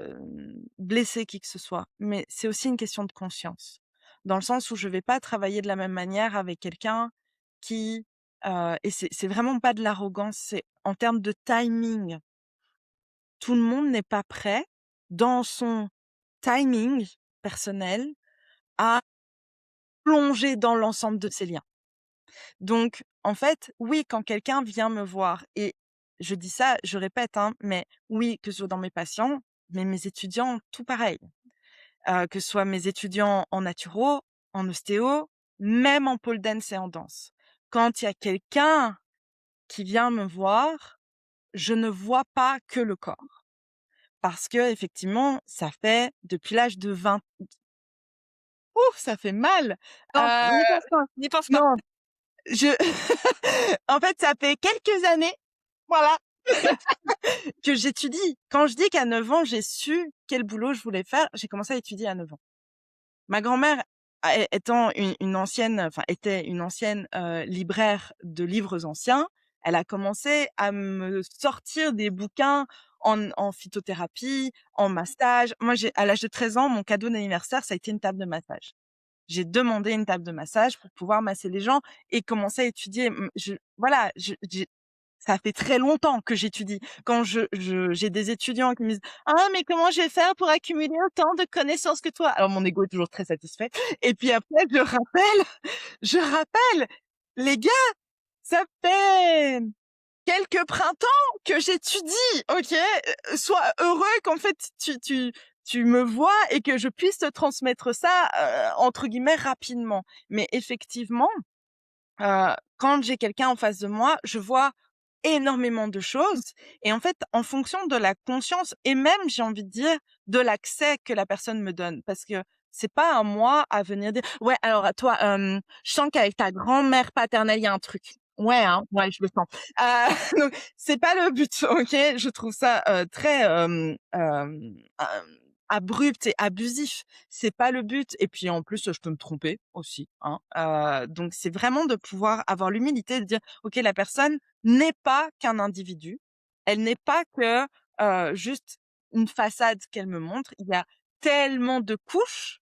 blesser qui que ce soit. Mais c'est aussi une question de conscience. Dans le sens où je vais pas travailler de la même manière avec quelqu'un qui, et c'est vraiment pas de l'arrogance, c'est en termes de timing. Tout le monde n'est pas prêt dans son timing personnel à plonger dans l'ensemble de ses liens. Donc en fait, oui, quand quelqu'un vient me voir et je dis ça, je répète, hein, mais oui, que ce soit dans mes patients, mais mes étudiants, tout pareil. Que ce soit mes étudiants en naturo, en ostéo, même en pole dance et en danse. Quand il y a quelqu'un qui vient me voir, je ne vois pas que le corps. Parce que effectivement, ça fait depuis l'âge de 20. Ouf, ça fait mal! Non, Heu, n'y pense pas, n'y pense pas. non, je en fait, ça fait quelques années, voilà, que j'étudie. Quand je dis qu'à 9 ans, j'ai su quel boulot je voulais faire, j'ai commencé à étudier à 9 ans. Ma grand-mère étant une ancienne, enfin était une ancienne, libraire de livres anciens, elle a commencé à me sortir des bouquins en phytothérapie, en massage. Moi, j'ai à l'âge de 13 ans, mon cadeau d'anniversaire, ça a été une table de massage. J'ai demandé une table de massage pour pouvoir masser les gens et commencer à étudier. Je voilà, j'ai ça fait très longtemps que j'étudie. Quand j'ai des étudiants qui me disent: «Ah mais comment je vais faire pour accumuler autant de connaissances que toi?» Alors mon ego est toujours très satisfait et puis après je rappelle: «Les gars, ça fait quelques printemps que j'étudie, OK? Sois heureux qu'en fait tu me vois et que je puisse te transmettre ça, entre guillemets «rapidement». Mais effectivement, quand j'ai quelqu'un en face de moi, je vois énormément de choses et en fait, en fonction de la conscience et même, j'ai envie de dire, de l'accès que la personne me donne. Parce que c'est pas à moi à venir dire: «Ouais, alors à toi, je sens qu'avec ta grand-mère paternelle, il y a un truc». Ouais, hein, ouais, je le sens. Donc c'est pas le but, OK? Je trouve ça, très, abrupt et abusif. C'est pas le but et puis en plus, je peux me tromper aussi, hein. Donc c'est vraiment de pouvoir avoir l'humilité de dire: «OK, la personne n'est pas qu'un individu. Elle n'est pas que, juste une façade qu'elle me montre. Il y a tellement de couches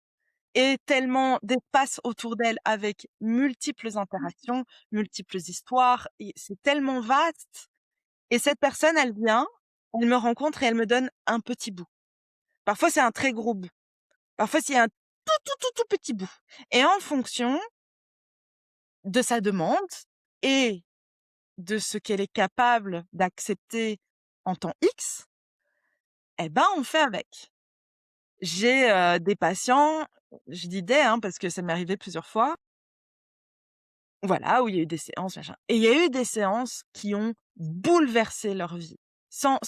et tellement d'espace autour d'elle avec multiples interactions, multiples histoires et c'est tellement vaste et cette personne, elle vient, elle me rencontre et elle me donne un petit bout. Parfois, c'est un très gros bout. Parfois, c'est un tout petit bout et en fonction de sa demande et de ce qu'elle est capable d'accepter en temps X, eh ben, on fait avec. J'ai, des patients, je dis «des» hein, parce que ça m'est arrivé plusieurs fois, voilà, où il y a eu des séances, machin et il y a eu des séances qui ont bouleversé leur vie, sans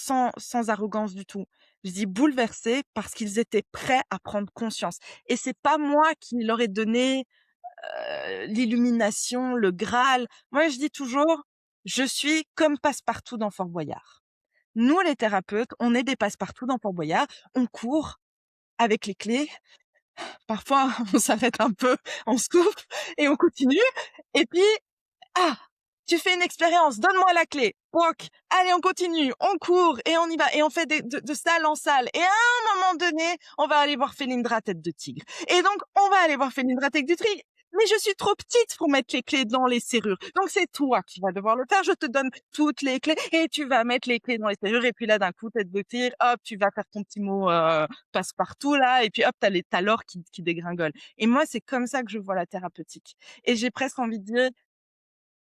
arrogance du tout. Je dis bouleversé parce qu'ils étaient prêts à prendre conscience et c'est pas moi qui leur ai donné, l'illumination, le Graal. Moi, je dis toujours: «Je suis comme Passepartout dans Fort Boyard». Nous, les thérapeutes, on est des Passepartout dans Fort Boyard, on court avec les clés Parfois, on s'arrête un peu, on souffle et on continue et puis: «Ah, tu fais une expérience, donne-moi la clé». Pouac, allez, on continue, on court et on y va et on fait de salle en salle et à un moment donné, on va aller voir Félindra tête de tigre et donc on va aller voir Félindra tête de tigre, mais je suis trop petite pour mettre les clés dans les serrure. Donc c'est toi qui vas devoir le faire. Je te donne toutes les clés et tu vas mettre les clés dans les serrures et puis là, d'un coup, tête de tigre, hop, tu vas faire ton petit mot, passe-partout là et puis hop, t'as l'or qui dégringole et moi, c'est comme ça que je vois la thérapeutique et j'ai presque envie de dire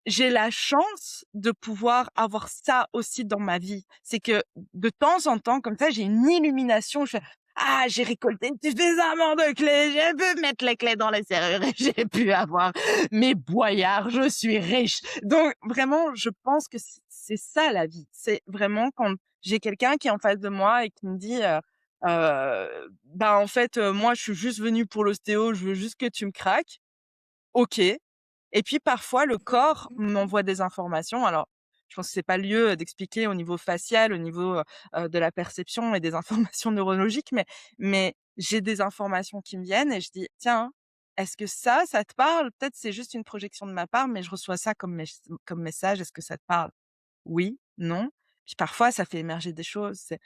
j'ai la chance de pouvoir avoir ça aussi dans ma vie. C'est que de temps en temps, comme ça, j'ai une illumination. Je fais: «Ah, j'ai récolté suffisamment de clés, j'ai pu mettre les clés dans les serrures et j'ai pu avoir mes boyards, je suis riche». Donc vraiment, je pense que c'est ça la vie. C'est vraiment quand j'ai quelqu'un qui est en face de moi et qui me dit, «Bah, en fait, moi, je suis juste venu pour l'ostéo, je veux juste que tu me craques». OK. Et puis parfois le corps m'envoie des informations. Alors, je pense que c'est pas le lieu, d'expliquer au niveau facial, au niveau, de la perception et des informations neurologiques, mais j'ai des informations qui me viennent et je dis: «Tiens, est-ce que ça te parle? Peut-être c'est juste une projection de ma part, mais je reçois ça comme message. Est-ce que ça te parle?» «Oui», «Non». Puis parfois ça fait émerger des choses, c'est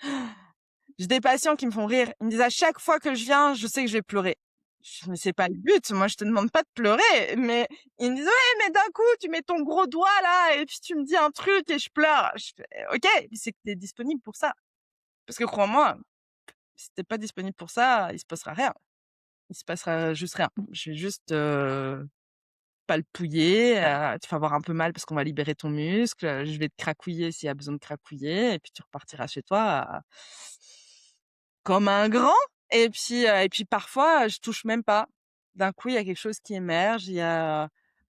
j'ai des patients qui me font rire. Ils me disent: «À chaque fois que je viens, je sais que je vais pleurer». Je fais: «Mais c'est pas le but, moi je te demande pas de pleurer». Mais ils me disent: «Ouais, mais d'un coup, tu mets ton gros doigt là et puis tu me dis un truc et je pleure». Je fais: «OK, mais c'est que tu es disponible pour ça». Parce que crois-moi, si tu es pas disponible pour ça, il se passera rien. Il se passera juste rien. Je vais juste, palpouiller, tu vas avoir un peu mal parce qu'on va libérer ton muscle, je vais te cracouiller s'il y a besoin de cracouiller et puis tu repartiras chez toi, comme un grand et puis parfois, je touche même pas. D'un coup, il y a quelque chose qui émerge, il y a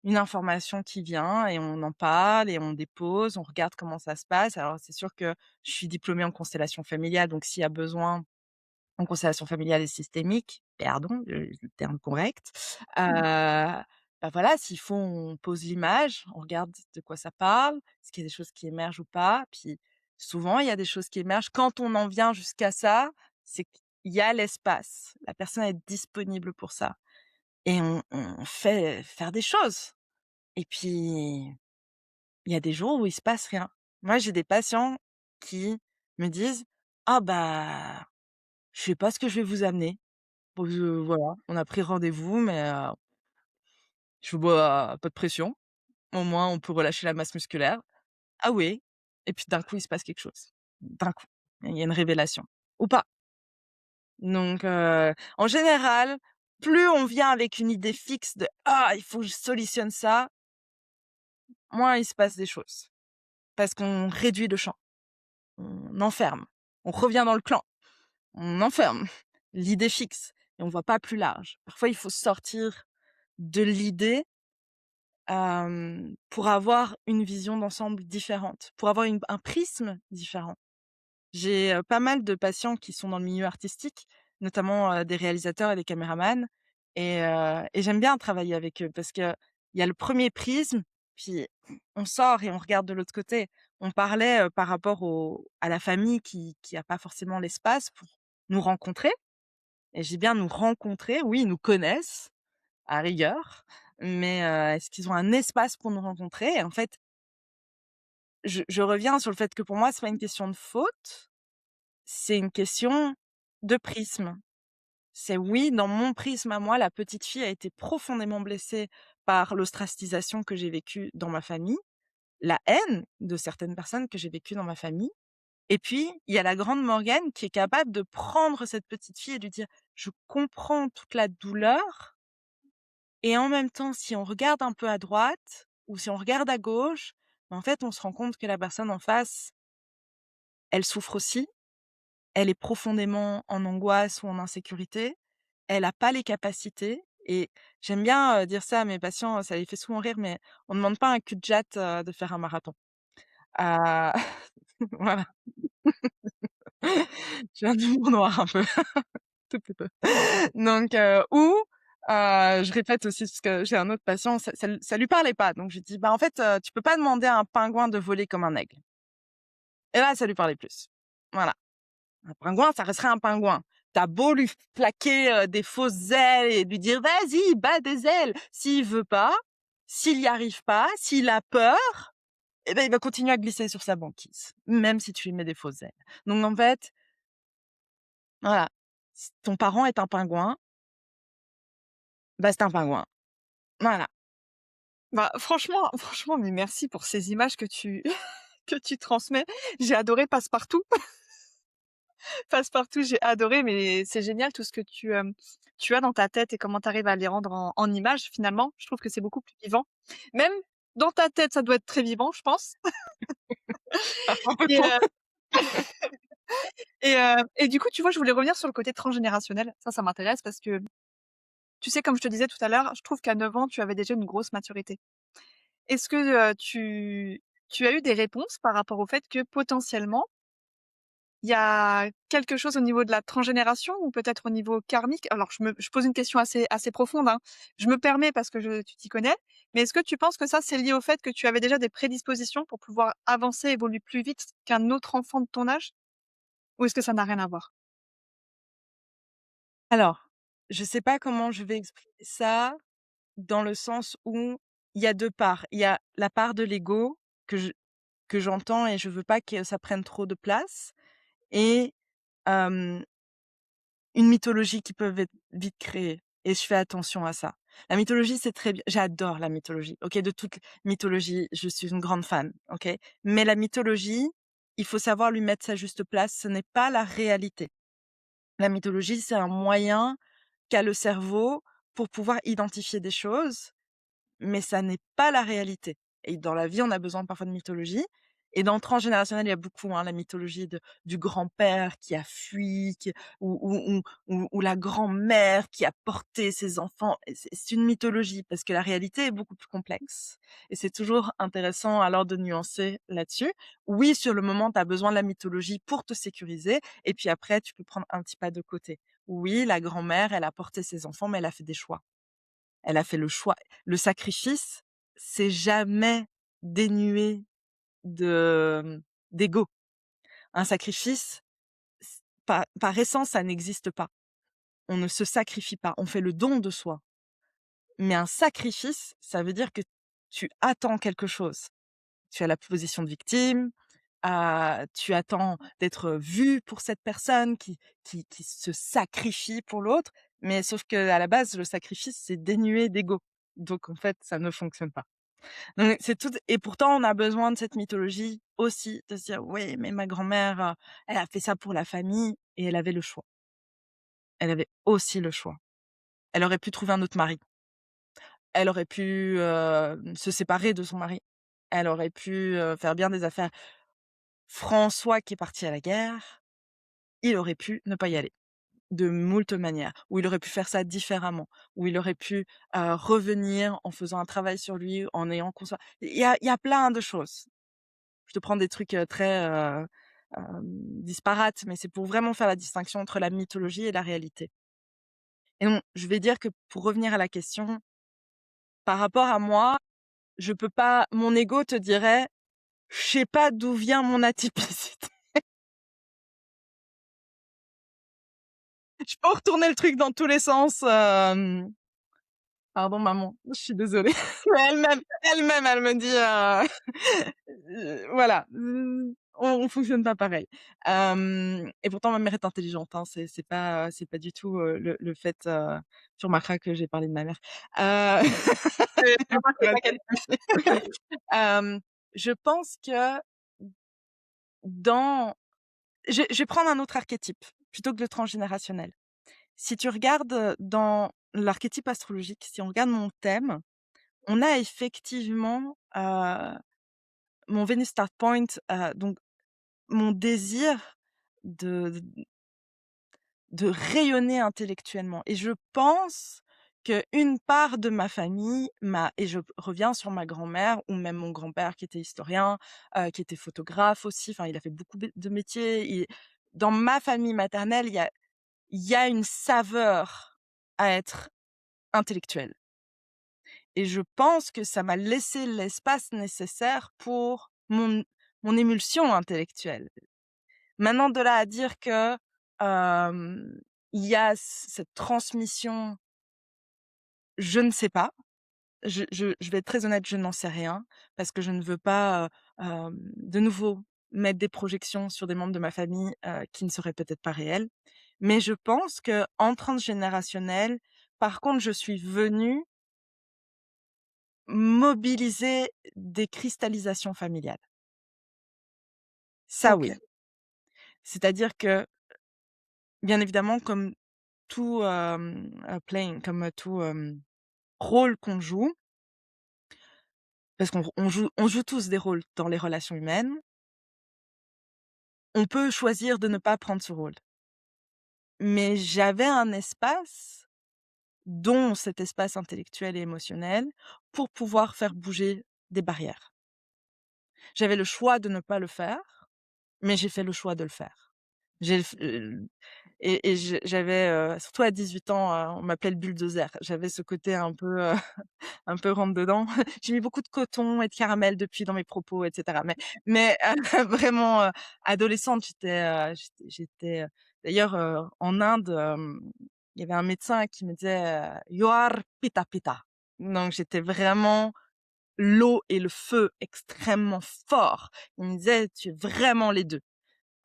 une information qui vient et on en parle et on dépose, on regarde comment ça se passe. Alors c'est sûr que je suis diplômée en constellation familiale, donc s'il y a besoin en constellation familiale et systémique, pardon, le terme correct. Bah, voilà, s'il faut, on pose l'image, on regarde de quoi ça parle, est-ce qu'il y a des choses qui émergent ou pas? Puis souvent, il y a des choses qui émergent. Quand on en vient jusqu'à ça, c'est qu'il y a l'espace. La personne est disponible pour ça et on fait faire des choses et puis il y a des jours où il se passe rien. Moi, j'ai des patients qui me disent: «Ah bah, je sais pas ce que je vais vous amener». Bon, voilà, on a pris rendez-vous, mais je fais: «Bah, pas de pression, au moins on peut relâcher la masse musculaire». «Ah oui?» Et puis d'un coup, il se passe quelque chose. D'un coup, il y a une révélation ou pas. Donc en général, plus on vient avec une idée fixe de: «Ah, il faut que je solutionne ça», moins il se passe des choses. Parce qu'on réduit le champ, on enferme, on revient dans le clan, on enferme l'idée fixe et on voit pas plus large. Parfois, il faut sortir de l'idée pour avoir une vision d'ensemble différente, pour avoir un prisme différent. J'ai, pas mal de patients qui sont dans le milieu artistique, notamment, des réalisateurs et des caméramans et j'aime bien travailler avec eux parce qu'il y a le premier prisme, puis on sort et on regarde de l'autre côté. On parlait, par rapport à la famille qui a pas forcément l'espace pour nous rencontrer et je dis bien nous rencontrer, oui, ils nous connaissent, à rigueur, mais est-ce qu'ils ont un espace pour nous rencontrer? Et en fait, je reviens sur le fait que pour moi, c'est pas une question de faute, c'est une question de prisme. C'est oui, dans mon prisme à moi, la petite fille a été profondément blessée par l'ostracisation que j'ai vécue dans ma famille, la haine de certaines personnes que j'ai vécues dans ma famille et puis il y a la grande Morgane qui est capable de prendre cette petite fille et lui dire: «Je comprends toute la douleur». Et en même temps, si on regarde un peu à droite ou si on regarde à gauche, bah, en fait, on se rend compte que la personne en face, elle souffre aussi, elle est profondément en angoisse ou en insécurité, elle a pas les capacités et j'aime bien, dire ça à mes patients, ça les fait souvent rire, mais on demande pas à un cul-de-jatte, de faire un marathon. Heu, voilà, je viens d'humour noir un peu, tout petit peu. Donc je répète aussi parce que j'ai un autre patient, ça lui parlait pas, donc je lui dis: «Bah, en fait, tu peux pas demander à un pingouin de voler comme un aigle». Et là, ça lui parlait plus. Voilà, un pingouin, ça resterait un pingouin. Tu beau lui plaquer, des fausses ailes et lui dire: «Vas-y, bats des ailes». S'il veut pas, s'il y arrive pas, s'il a peur, et ben, il va continuer à glisser sur sa banquise, même si tu lui mets des fausses ailes. Donc en fait, voilà, si ton parent est un pingouin, bah, c'est un pingouin. Voilà. Bah, franchement franchement, mais merci pour ces images que tu que tu transmets. J'ai adoré Passepartout. Passepartout, j'ai adoré, mais c'est génial tout ce que tu as dans ta tête et comment tu arrives à les rendre en images finalement. Je trouve que c'est beaucoup plus vivant. Même dans ta tête, ça doit être très vivant, je pense. Un peu Et trop. et du coup, tu vois, je voulais revenir sur le côté transgénérationnel. Ça m'intéresse parce que, tu sais, comme je te disais tout à l'heure, je trouve qu'à 9 ans, tu avais déjà une grosse maturité. Est-ce que, tu as eu des réponses par rapport au fait que potentiellement, il y a quelque chose au niveau de la transgénération ou peut-être au niveau karmique? Alors je pose une question assez profonde, hein. Je me permets parce que tu t'y connais, mais est-ce que tu penses que ça, c'est lié au fait que tu avais déjà des prédispositions pour pouvoir avancer, évoluer plus vite qu'un autre enfant de ton âge? Ou est-ce que ça n'a rien à voir? Alors, je sais pas comment je vais expliquer ça, dans le sens où il y a 2 parts. Il y a la part de l'ego que je que j'entends et je veux pas que ça prenne trop de place, et hem, une mythologie qui peut être vite créée, et je fais attention à ça. La mythologie, c'est très bien, j'adore la mythologie, OK? De toute mythologie, je suis une grande fan, OK? Mais la mythologie, il faut savoir lui mettre sa juste place, ce n'est pas la réalité. La mythologie, c'est un moyen qu'a le cerveau pour pouvoir identifier des choses, mais ça n'est pas la réalité. Et dans la vie, on a besoin parfois de mythologie. Et dans le transgénérationnel, il y a beaucoup, hein, la mythologie du grand-père qui a fui, ou la grand-mère qui a porté ses enfants. Et c'est une mythologie parce que la réalité est beaucoup plus complexe. Et c'est toujours intéressant alors de nuancer là-dessus. Oui, sur le moment, tu as besoin de la mythologie pour te sécuriser. Et puis après, tu peux prendre un petit pas de côté. Oui, la grand-mère, elle a porté ses enfants, mais elle a fait des choix. Elle a fait le choix. Le sacrifice, c'est jamais dénué d'ego. Un sacrifice, par essence, ça n'existe pas. On ne se sacrifie pas, on fait le don de soi. Mais un sacrifice, ça veut dire que tu attends quelque chose. Tu as la position de victime, tu attends d'être vu pour cette personne qui se sacrifie pour l'autre, mais sauf qu'à la base, le sacrifice, c'est dénué d'ego. Donc en fait, ça ne fonctionne pas. Donc c'est tout, et pourtant on a besoin de cette mythologie aussi, de se dire: «Oui, mais ma grand-mère, elle a fait ça pour la famille», et elle avait le choix. Elle avait aussi le choix. Elle aurait pu trouver un autre mari. Elle aurait pu, se séparer de son mari. Elle aurait pu, faire bien des affaires. François qui est parti à la guerre, il aurait pu ne pas y aller, de moult manières, ou il aurait pu faire ça différemment, ou il aurait pu, revenir en faisant un travail sur lui, en ayant consoi il y a plein de choses. Je te prends des trucs, très, disparates, mais c'est pour vraiment faire la distinction entre la mythologie et la réalité. Et donc, je vais dire que pour revenir à la question, par rapport à moi, je peux pas, mon ego te dirait: «Je sais pas d'où vient mon atypicité». Je peux retourner le truc dans tous les sens, pardon maman, je suis désolée. Mais elle-même, elle me dit, voilà, on fonctionne pas pareil. Et pourtant ma mère est intelligente, hein, c'est pas du tout, le fait, tu remarqueras que j'ai parlé de ma mère. Heu, J'ai pour remarqué, t'inquiète. hem, je pense que dans je vais prendre un autre archétype, plutôt que le transgénérationnel. Si tu regardes, dans l'archétype astrologique, si on regarde mon thème, on a effectivement, mon Venus Start Point, donc mon désir de de rayonner intellectuellement, et je pense qu'une part de ma famille m'a, et je reviens sur ma grand-mère ou même mon grand-père qui était historien, qui était photographe aussi, enfin il a fait beaucoup de métiers, et dans ma famille maternelle, il y a une saveur à être intellectuel, et je pense que ça m'a laissé l'espace nécessaire pour mon émulsion intellectuelle. Maintenant, de là à dire que, il y a cette transmission, je ne sais pas. Je vais être très honnête, je n'en sais rien parce que je ne veux pas, de nouveau mettre des projections sur des membres de ma famille, qui ne seraient peut-être pas réels. Mais je pense qu'en transgénérationnel, par contre, je suis venue mobiliser des cristallisations familiales. Ça OK, oui. C'est-à-dire que, bien évidemment, comme tout, comme tout, rôle qu'on joue, parce qu'on joue tous des rôles dans les relations humaines, on peut choisir de ne pas prendre ce rôle. Mais j'avais un espace, dont cet espace intellectuel et émotionnel, pour pouvoir faire bouger des barrières. J'avais le choix de ne pas le faire, mais j'ai fait le choix de le faire. J'ai f et j'avais, surtout à 18 ans, on m'appelait le bulldozer. J'avais ce côté un peu rentre dedans. J'ai mis beaucoup de coton et de caramel depuis dans mes propos et cetera. Mais vraiment, adolescente, d'ailleurs, en Inde, il y avait un médecin qui me disait, «You are pitta pitta». Donc j'étais vraiment l'eau et le feu extrêmement fort. Il me disait: «Tu es vraiment les 2».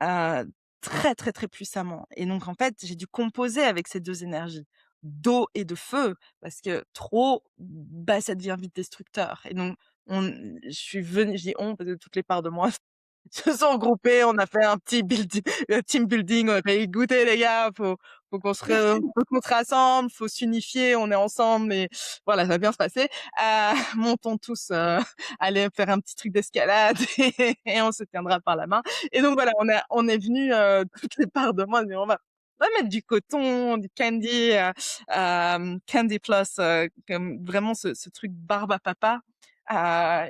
Heu, très, très, très puissamment et donc en fait, j'ai dû composer avec ces 2 énergies, d'eau et de feu, parce que trop, bah, ça devient vite destructeur et donc on je suis venue, je dis «on» parce que toutes les parts de moi se sont regroupées, on a fait un petit team building, on a fait: «Écoutez les gars, faut qu'on se rassemble, faut s'unifier, on est ensemble et voilà, ça va bien se passer. Montons tous, aller faire un petit truc d'escalade et on se tiendra par la main». Et donc voilà, on est venus, toutes les parts de moi, mais on va mettre du coton, du candy, candy plus, comme vraiment ce truc barbe à papa.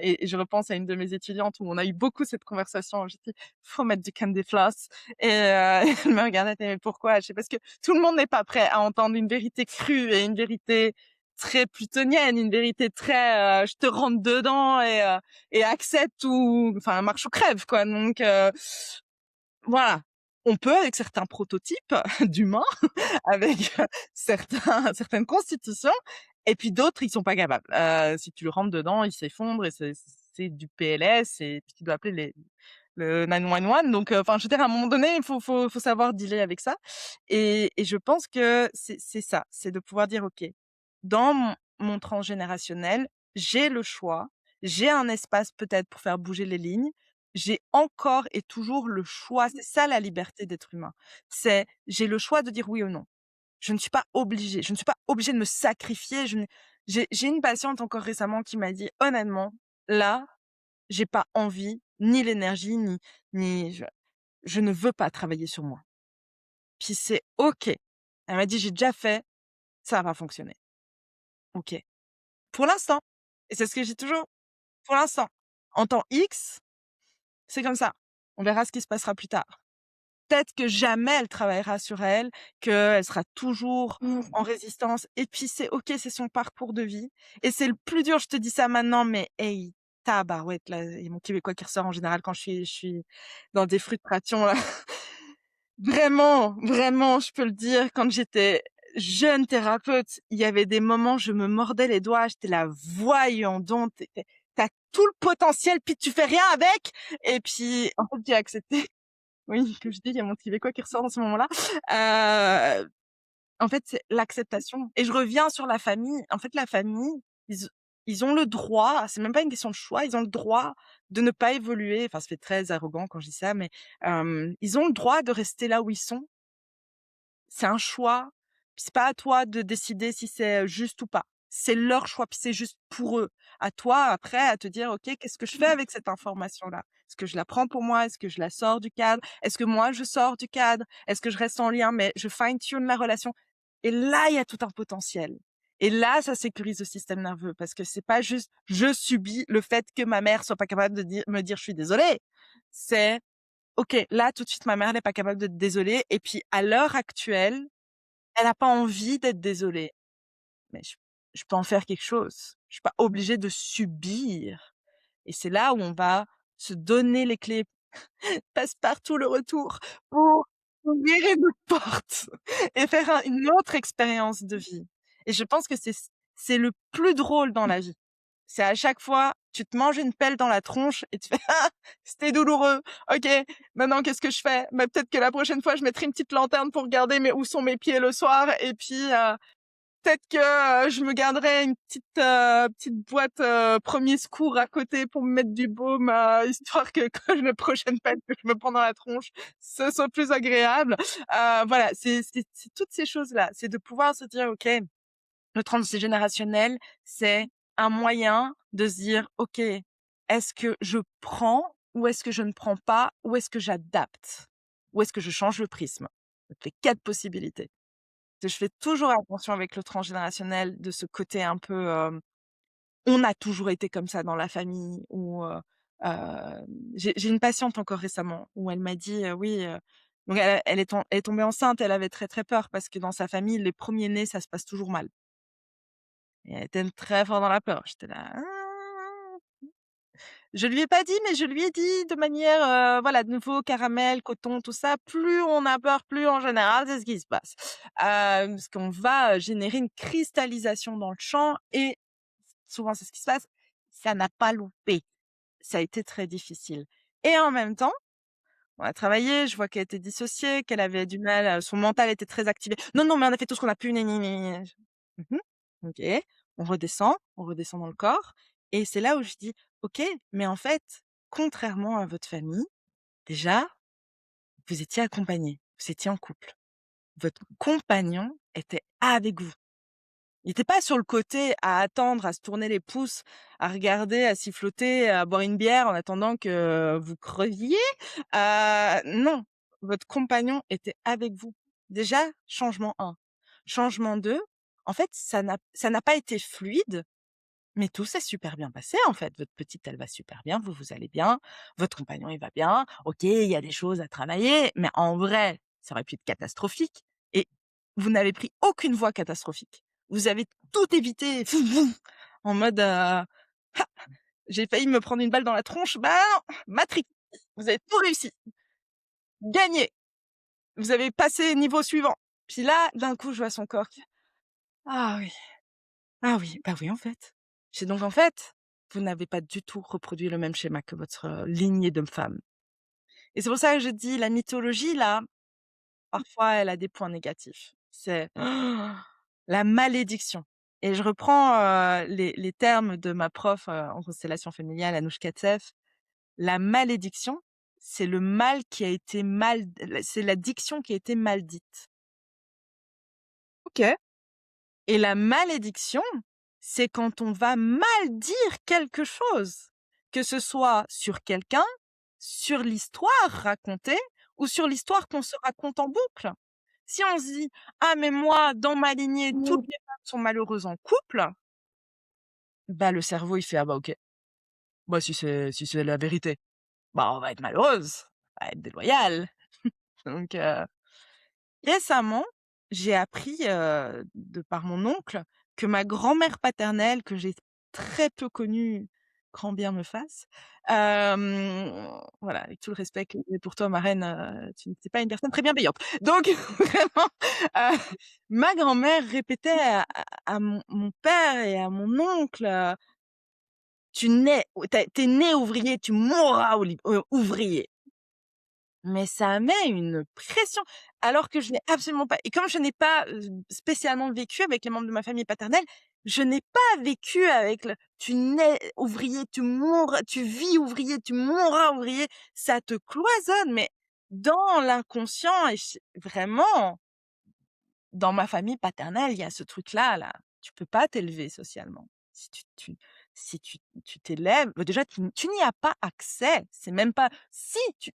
Et je repense à une de mes étudiantes où on a eu beaucoup cette conversation. J'ai dit: «Faut mettre du candy floss» et elle me regardait, elle fait: «Mais pourquoi?» Je sais: «Parce que tout le monde n'est pas prêt à entendre une vérité crue et une vérité très plutonienne, une vérité très, je te rentre dedans et accepte ou enfin marche ou crève quoi». Donc voilà, on peut avec certains prototypes d'humains, avec certaines constitutions et puis d'autres, ils sont pas capables. Si tu le rentres dedans, il s'effondre et c'est du PLS et puis tu dois appeler le 911 donc enfin, je veux dire, à un moment donné, il faut savoir dealer avec ça et je pense que c'est ça, c'est de pouvoir dire: «OK, dans mon transgénérationnel, j'ai le choix, j'ai un espace peut-être pour faire bouger les lignes, j'ai encore et toujours le choix». C'est ça la liberté d'être humain. C'est j'ai le choix de dire oui ou non. Je ne suis pas obligée, je ne suis pas obligée de me sacrifier, je ne j'ai une patiente encore récemment qui m'a dit: «Honnêtement, là, j'ai pas envie, ni l'énergie, ni je ne veux pas travailler sur moi». Puis c'est OK. Elle m'a dit: «J'ai déjà fait, ça va pas fonctionner». OK. Pour l'instant et c'est ce que je dis toujours, pour l'instant. En temps X, c'est comme ça. On verra ce qui se passera plus tard. Peut-être que jamais elle travaillera sur elle, qu'elle sera toujours en résistance et puis c'est OK, c'est son parcours de vie et c'est le plus dur, je te dis ça maintenant, mais hey, tabarouette là, il y a mon québécois qui ressort en général quand je suis dans des frustrations là. Vraiment, vraiment, je peux le dire, quand j'étais jeune thérapeute, il y avait des moments, je me mordais les doigts, j'étais là: «Voyons donc, tu as tout le potentiel, puis tu fais rien avec» et puis en fait, j'ai accepté. Oui, comme je dis, il y a mon québécois qui ressort dans ce moment-là. Heu, En fait, c'est l'acceptation et je reviens sur la famille. En fait, la famille, ils ils ont le droit, c'est même pas une question de choix, ils ont le droit de ne pas évoluer. Enfin, ça fait très arrogant quand je dis ça, mais ils ont le droit de rester là où ils sont. C'est un choix, puis c'est pas à toi de décider si c'est, juste ou pas. C'est leur choix, puis c'est juste pour eux. À toi après à te dire: «OK, qu'est-ce que je fais avec cette information-là? Est-ce que je la prends pour moi? Est-ce que je la sors du cadre? Est-ce que moi je sors du cadre? Est-ce que je reste en lien mais je fine tune la relation?» Et là, il y a tout un potentiel. Et là, ça sécurise le système nerveux parce que c'est pas juste je subis le fait que ma mère soit pas capable de me dire: «Je suis désolée». C'est OK, là tout de suite ma mère elle est pas capable d'être désolée et puis à l'heure actuelle elle a pas envie d'être désolée, mais je peux en faire quelque chose. Je suis pas obligée de subir et c'est là où on va se donner les clés passe-partout le retour pour ouvrir une autre porte et faire une autre expérience de vie et je pense que c'est le plus drôle dans la vie. C'est à chaque fois, tu te manges une pelle dans la tronche et tu fais: «Ah, c'était douloureux. OK, maintenant qu'est-ce que je fais? Bah, peut-être que la prochaine fois, je mettrai une petite lanterne pour regarder où sont mes pieds le soir et puis, peut-être que, je me garderai une petite boîte, 1 secours à côté pour me mettre du baume, histoire que quand la prochaine pelle que je me prends dans la tronche, ce soit plus agréable. Voilà, c'est toutes ces choses-là. C'est de pouvoir se dire: «OK, le transgénérationnel, c'est un moyen de se dire: "OK, est-ce que je prends ou est-ce que je ne prends pas? Ou est-ce que j'adapte? Ou est-ce que je change le prisme?"» Donc les 4 possibilités. Que je fais toujours attention avec le transgénérationnel de ce côté un peu, on a toujours été comme ça dans la famille ou, j'ai une patiente encore récemment où elle m'a dit, oui, donc elle est tombée enceinte, elle avait très, très peur parce que dans sa famille, les premiers nés, ça se passe toujours mal et elle était très fort dans la peur. J'étais là: «Ah». Je lui ai pas dit, mais je lui ai dit de manière, voilà, de nouveau caramel, coton, tout ça, plus on a peur, plus en général, c'est ce qui se passe. Parce qu'on va, générer une cristallisation dans le champ et souvent c'est ce qui se passe, ça n'a pas loupé. Ça a été très difficile et en même temps, on a travaillé, je vois qu'elle était dissociée, qu'elle avait du mal, son mental était très activé. «Non, non, mais on a fait tout ce qu'on a pu, gna gna gna gna». Mmh. OK, on redescend dans le corps et c'est là où je dis: «OK, mais en fait, contrairement à votre famille, déjà, vous étiez accompagnés, vous étiez en couple. Votre compagnon était avec vous. Il était pas sur le côté à attendre, à se tourner les pouces, à regarder, à siffloter, à boire une bière en attendant que vous creviez. Non, votre compagnon était avec vous. Déjà, changement 1. Changement 2, en fait, ça n'a pas été fluide, mais tout s'est super bien passé, en fait. Votre petite, elle va super bien, vous, vous allez bien, votre compagnon, il va bien. OK, il y a des choses à travailler, mais en vrai, ça aurait pu être catastrophique et vous n'avez pris aucune voie catastrophique. Vous avez tout évité en mode, «Ah, j'ai failli me prendre une balle dans la tronche». Bah non, matrix. Vous avez tout réussi, gagné. Vous avez passé niveau suivant. Puis là, d'un coup, je vois son corps qui fait: «Ah oui». Ah oui, bah oui, en fait. C'est donc en fait, vous n'avez pas du tout reproduit le même schéma que votre, lignée de femmes et c'est pour ça que je dis la mythologie là, parfois elle a des points négatifs. C'est la malédiction et je reprends, les termes de ma prof, en constellation familiale Anouche Katsev. La malédiction, c'est le mal qui a été mal c'est la diction qui a été mal dite. OK. Et la malédiction, c'est quand on va mal dire quelque chose, que ce soit sur quelqu'un, sur l'histoire racontée ou sur l'histoire qu'on se raconte en boucle. Si on se dit: «Ah mais moi, dans ma lignée, toutes Mmh. les femmes sont malheureuses en couple», bah, le cerveau il fait: «Ah bah OK, bah si c'est la vérité, bah on va être malheureuse, on va être déloyale». Donc récemment, j'ai appris, de par mon oncle, que ma grand-mère paternelle, que j'ai très peu connue, grand bien me fasse, voilà, avec tout le respect que j'ai pour toi ma reine, tu n'étais pas une personne très bienveillante. Donc vraiment, heu, ma grand-mère répétait à mon père et à mon oncle, «Tu nais tu né ouvrier, tu mourras ouvrier». Mais ça met une pression, alors que je n'ai absolument pas et comme je n'ai pas, spécialement vécu avec les membres de ma famille paternelle, je n'ai pas vécu avec le «tu nais ouvrier, tu vis ouvrier, tu mourras ouvrier», ça te cloisonne, mais dans l'inconscient et vraiment, dans ma famille paternelle, il y a ce truc-là, là, tu peux pas t'élever socialement. Si tu t'élèves, bah, déjà tu n'y as pas accès, c'est même pas si tu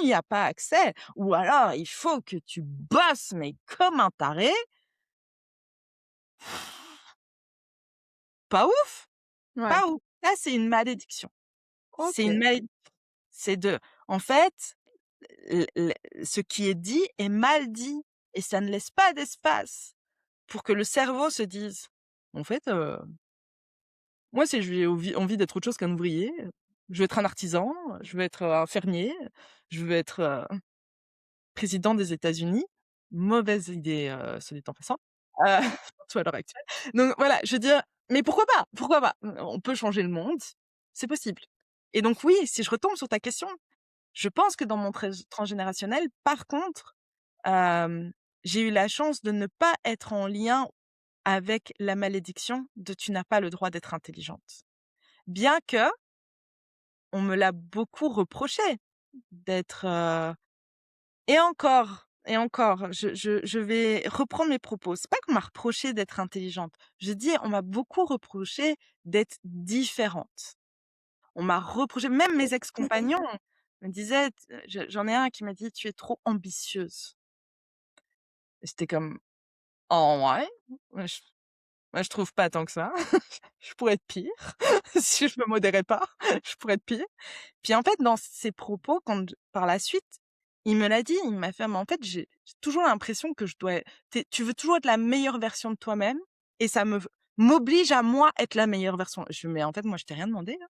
n'y as pas accès ou alors il faut que tu bosses mais comme un taré, pas ouf, Ouais. pas ouf. Ça, c'est une malédiction. C'est une OK. malédiction. C'est de en fait, l ce qui est dit est mal dit et ça ne laisse pas d'espace pour que le cerveau se dise: «En fait, moi, si j'ai envie d'être autre chose qu'un ouvrier, je veux être un artisan, je veux être, un fermier, je veux être, président des États-Unis. Mauvaise idée, soit dit en passant, heu, surtout à l'heure actuelle. Donc voilà, je veux dire, mais pourquoi pas? Pourquoi pas? On peut changer le monde, c'est possible. Et donc oui, si je retombe sur ta question, je pense que dans mon transgénérationnel, par contre, hem, j'ai eu la chance de ne pas être en lien avec la malédiction de «Tu n'as pas le droit d'être intelligente». Bien que on me l'a beaucoup reproché d'être, et encore, je vais reprendre mes propos. C'est pas qu'on m'a reproché d'être intelligente. Je dis, on m'a beaucoup reproché d'être différente. On m'a reproché, même mes ex-compagnons me disaient, j'en ai un qui m'a dit: «Tu es trop ambitieuse». Et j'étais comme: «Oh ouais? Ouais, je trouve pas tant que ça. Je pourrais être pire. Si je me modérais pas, je pourrais être pire». Puis en fait, dans ses propos, quand par la suite, il me l'a dit, il m'a fait: «Mais en fait, j'ai toujours l'impression que je dois tu veux toujours être la meilleure version de toi-même et ça m'oblige à moi être la meilleure version». Je fais: «Mais en fait, moi, je t'ai rien demandé, hein.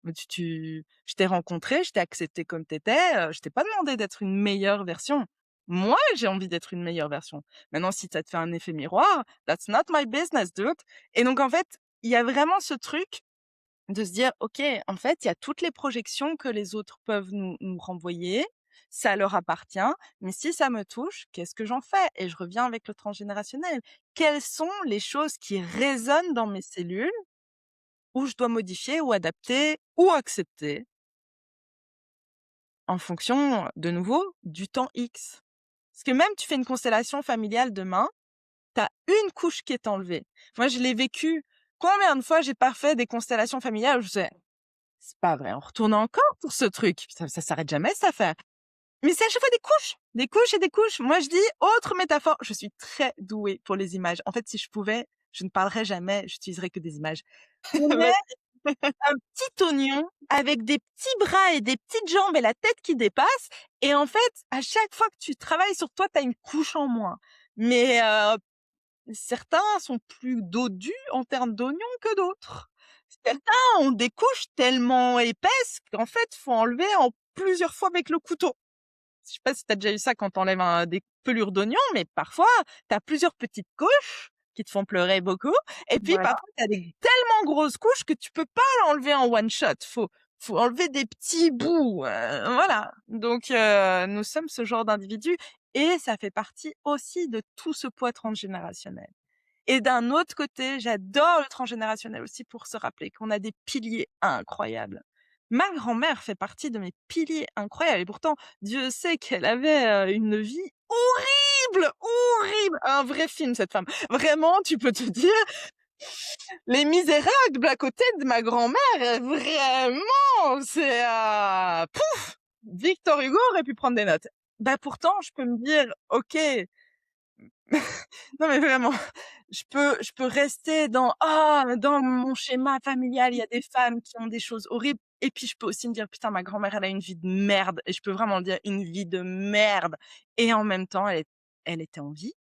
Mais je t'ai rencontré, je t'ai accepté comme tu étais, je t'ai pas demandé d'être une meilleure version. Moi, j'ai envie d'être une meilleure version. Maintenant, si ça te fait un effet miroir, that's not my business, dude». Et donc en fait, il y a vraiment ce truc de se dire: «OK, en fait, il y a toutes les projections que les autres peuvent nous renvoyer, ça leur appartient, mais si ça me touche, qu'est-ce que j'en fais?» Et je reviens avec le transgénérationnel. Quelles sont les choses qui résonnent dans mes cellules, où je dois modifier ou adapter ou accepter en fonction, de nouveau, du temps X? Parce que même tu fais une constellation familiale demain, tu as une couche qui est enlevée. Moi, je l'ai vécu. Combien de fois j'ai pas fait des constellations familiales où je faisais: «C'est pas vrai, on retourne encore pour ce truc, ça s'arrête jamais cette affaire». Mais c'est à chaque fois des couches et des couches. Moi, je dis autre métaphore, je suis très douée pour les images. En fait, si je pouvais, je ne parlerais jamais, j'utiliserais que des images. Vas-y. Un petit oignon avec des petits bras et des petites jambes et la tête qui dépasse, et en fait, à chaque fois que tu travailles sur toi, tu as une couche en moins. Mais certains sont plus dodus en termes d'oignons que d'autres. Certains ont des couches tellement épaisses qu'en fait, faut enlever en plusieurs fois avec le couteau. Je sais pas si tu as déjà eu ça quand tu enlèves des pelures d'oignons, mais parfois, tu as plusieurs petites couches qui te font pleurer beaucoup, et puis Voilà. parfois tu as des tellement grosses couches que tu peux pas l'enlever en one shot. Faut enlever des petits bouts, voilà. Donc nous sommes ce genre d'individus, et ça fait partie aussi de tout ce poids transgénérationnel. Et d'un autre côté, j'adore le transgénérationnel aussi pour se rappeler qu'on a des piliers incroyables. Ma grand-mère fait partie de mes piliers incroyables, et pourtant, Dieu sait qu'elle avait, une vie horrible, horrible! Un vrai film, cette femme. Vraiment, tu peux te dire, Les Misérables à côté de ma grand-mère, vraiment, c'est, pouf! Victor Hugo aurait pu prendre des notes. Bah, pourtant, je peux me dire: «OK». Non, mais vraiment, je peux rester dans mon schéma familial, il y a des femmes qui ont des choses horribles, et puis je peux aussi me dire: «Putain, ma grand-mère, elle a une vie de merde», et je peux vraiment dire: «Une vie de merde», et en même temps, elle était en vie,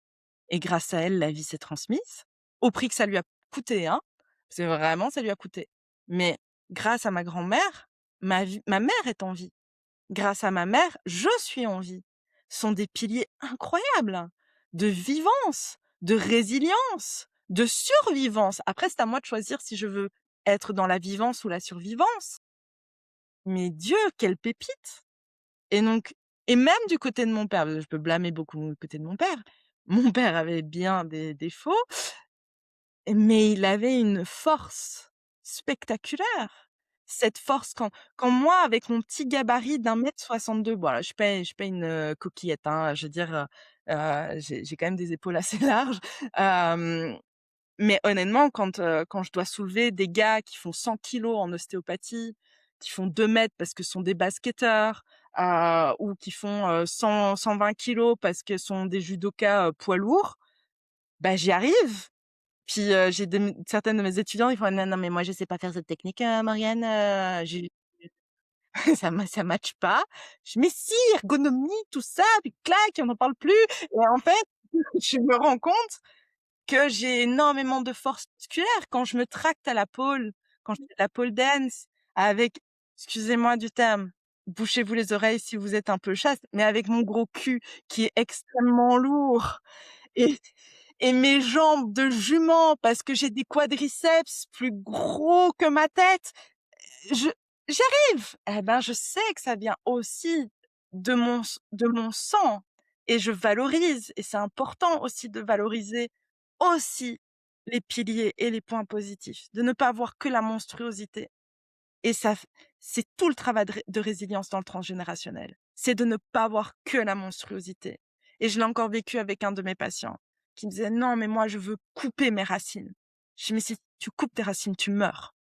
et grâce à elle, la vie s'est transmise, au prix que ça lui a coûté, hein. C'est vraiment, ça lui a coûté. Mais grâce à ma grand-mère, ma mère est en vie. Grâce à ma mère, je suis en vie. Ce sont des piliers incroyables de vivance, de résilience, de survivance. Après, c'est à moi de choisir si je veux être dans la vivance ou la survivance. Mais Dieu, quelle pépite! Et donc, et même du côté de mon père, parce que je peux blâmer beaucoup le côté de mon père. Mon père avait bien des défauts, mais il avait une force spectaculaire. Cette force, quand moi, avec mon petit gabarit d'1,62 m, bon, je suis pas une, coquillette, hein, je veux dire, j'ai quand même des épaules assez larges, hem, mais honnêtement, quand je dois soulever des gars qui font 100 kilos en ostéopathie, qui font 2 mètres parce que ce sont des basketteurs, ou qui font, 120 kilos parce que sont des judokas, poids lourds, bah, j'y arrive. Puis, j'ai certaines de mes étudiants, ils font: «Non, non, mais moi je sais pas faire cette technique, Marianne, j'ai ça matche pas». Je dis: «Mais si, ergonomie, tout ça», puis clac, on n'en parle plus, et en fait, je me rends compte que j'ai énormément de force musculaire quand je me tracte à la pole, quand je fais de la pole dance avec, excusez-moi du terme, bouchez-vous les oreilles si vous êtes un peu chaste, mais avec mon gros cul qui est extrêmement lourd et et mes jambes de jument parce que j'ai des quadriceps plus gros que ma tête, je j'y arrive! Eh ben, je sais que ça vient aussi de mon sang et je valorise et c'est important aussi de valoriser aussi les piliers et les points positifs, de ne pas voir que la monstruosité et ça f c'est tout le travail de résilience dans le transgénérationnel. C'est de ne pas voir que la monstruosité et je l'ai encore vécu avec un de mes patients qui me disait: «Non, mais moi je veux couper mes racines». Je dis: «Mais si tu coupes tes racines, tu meurs».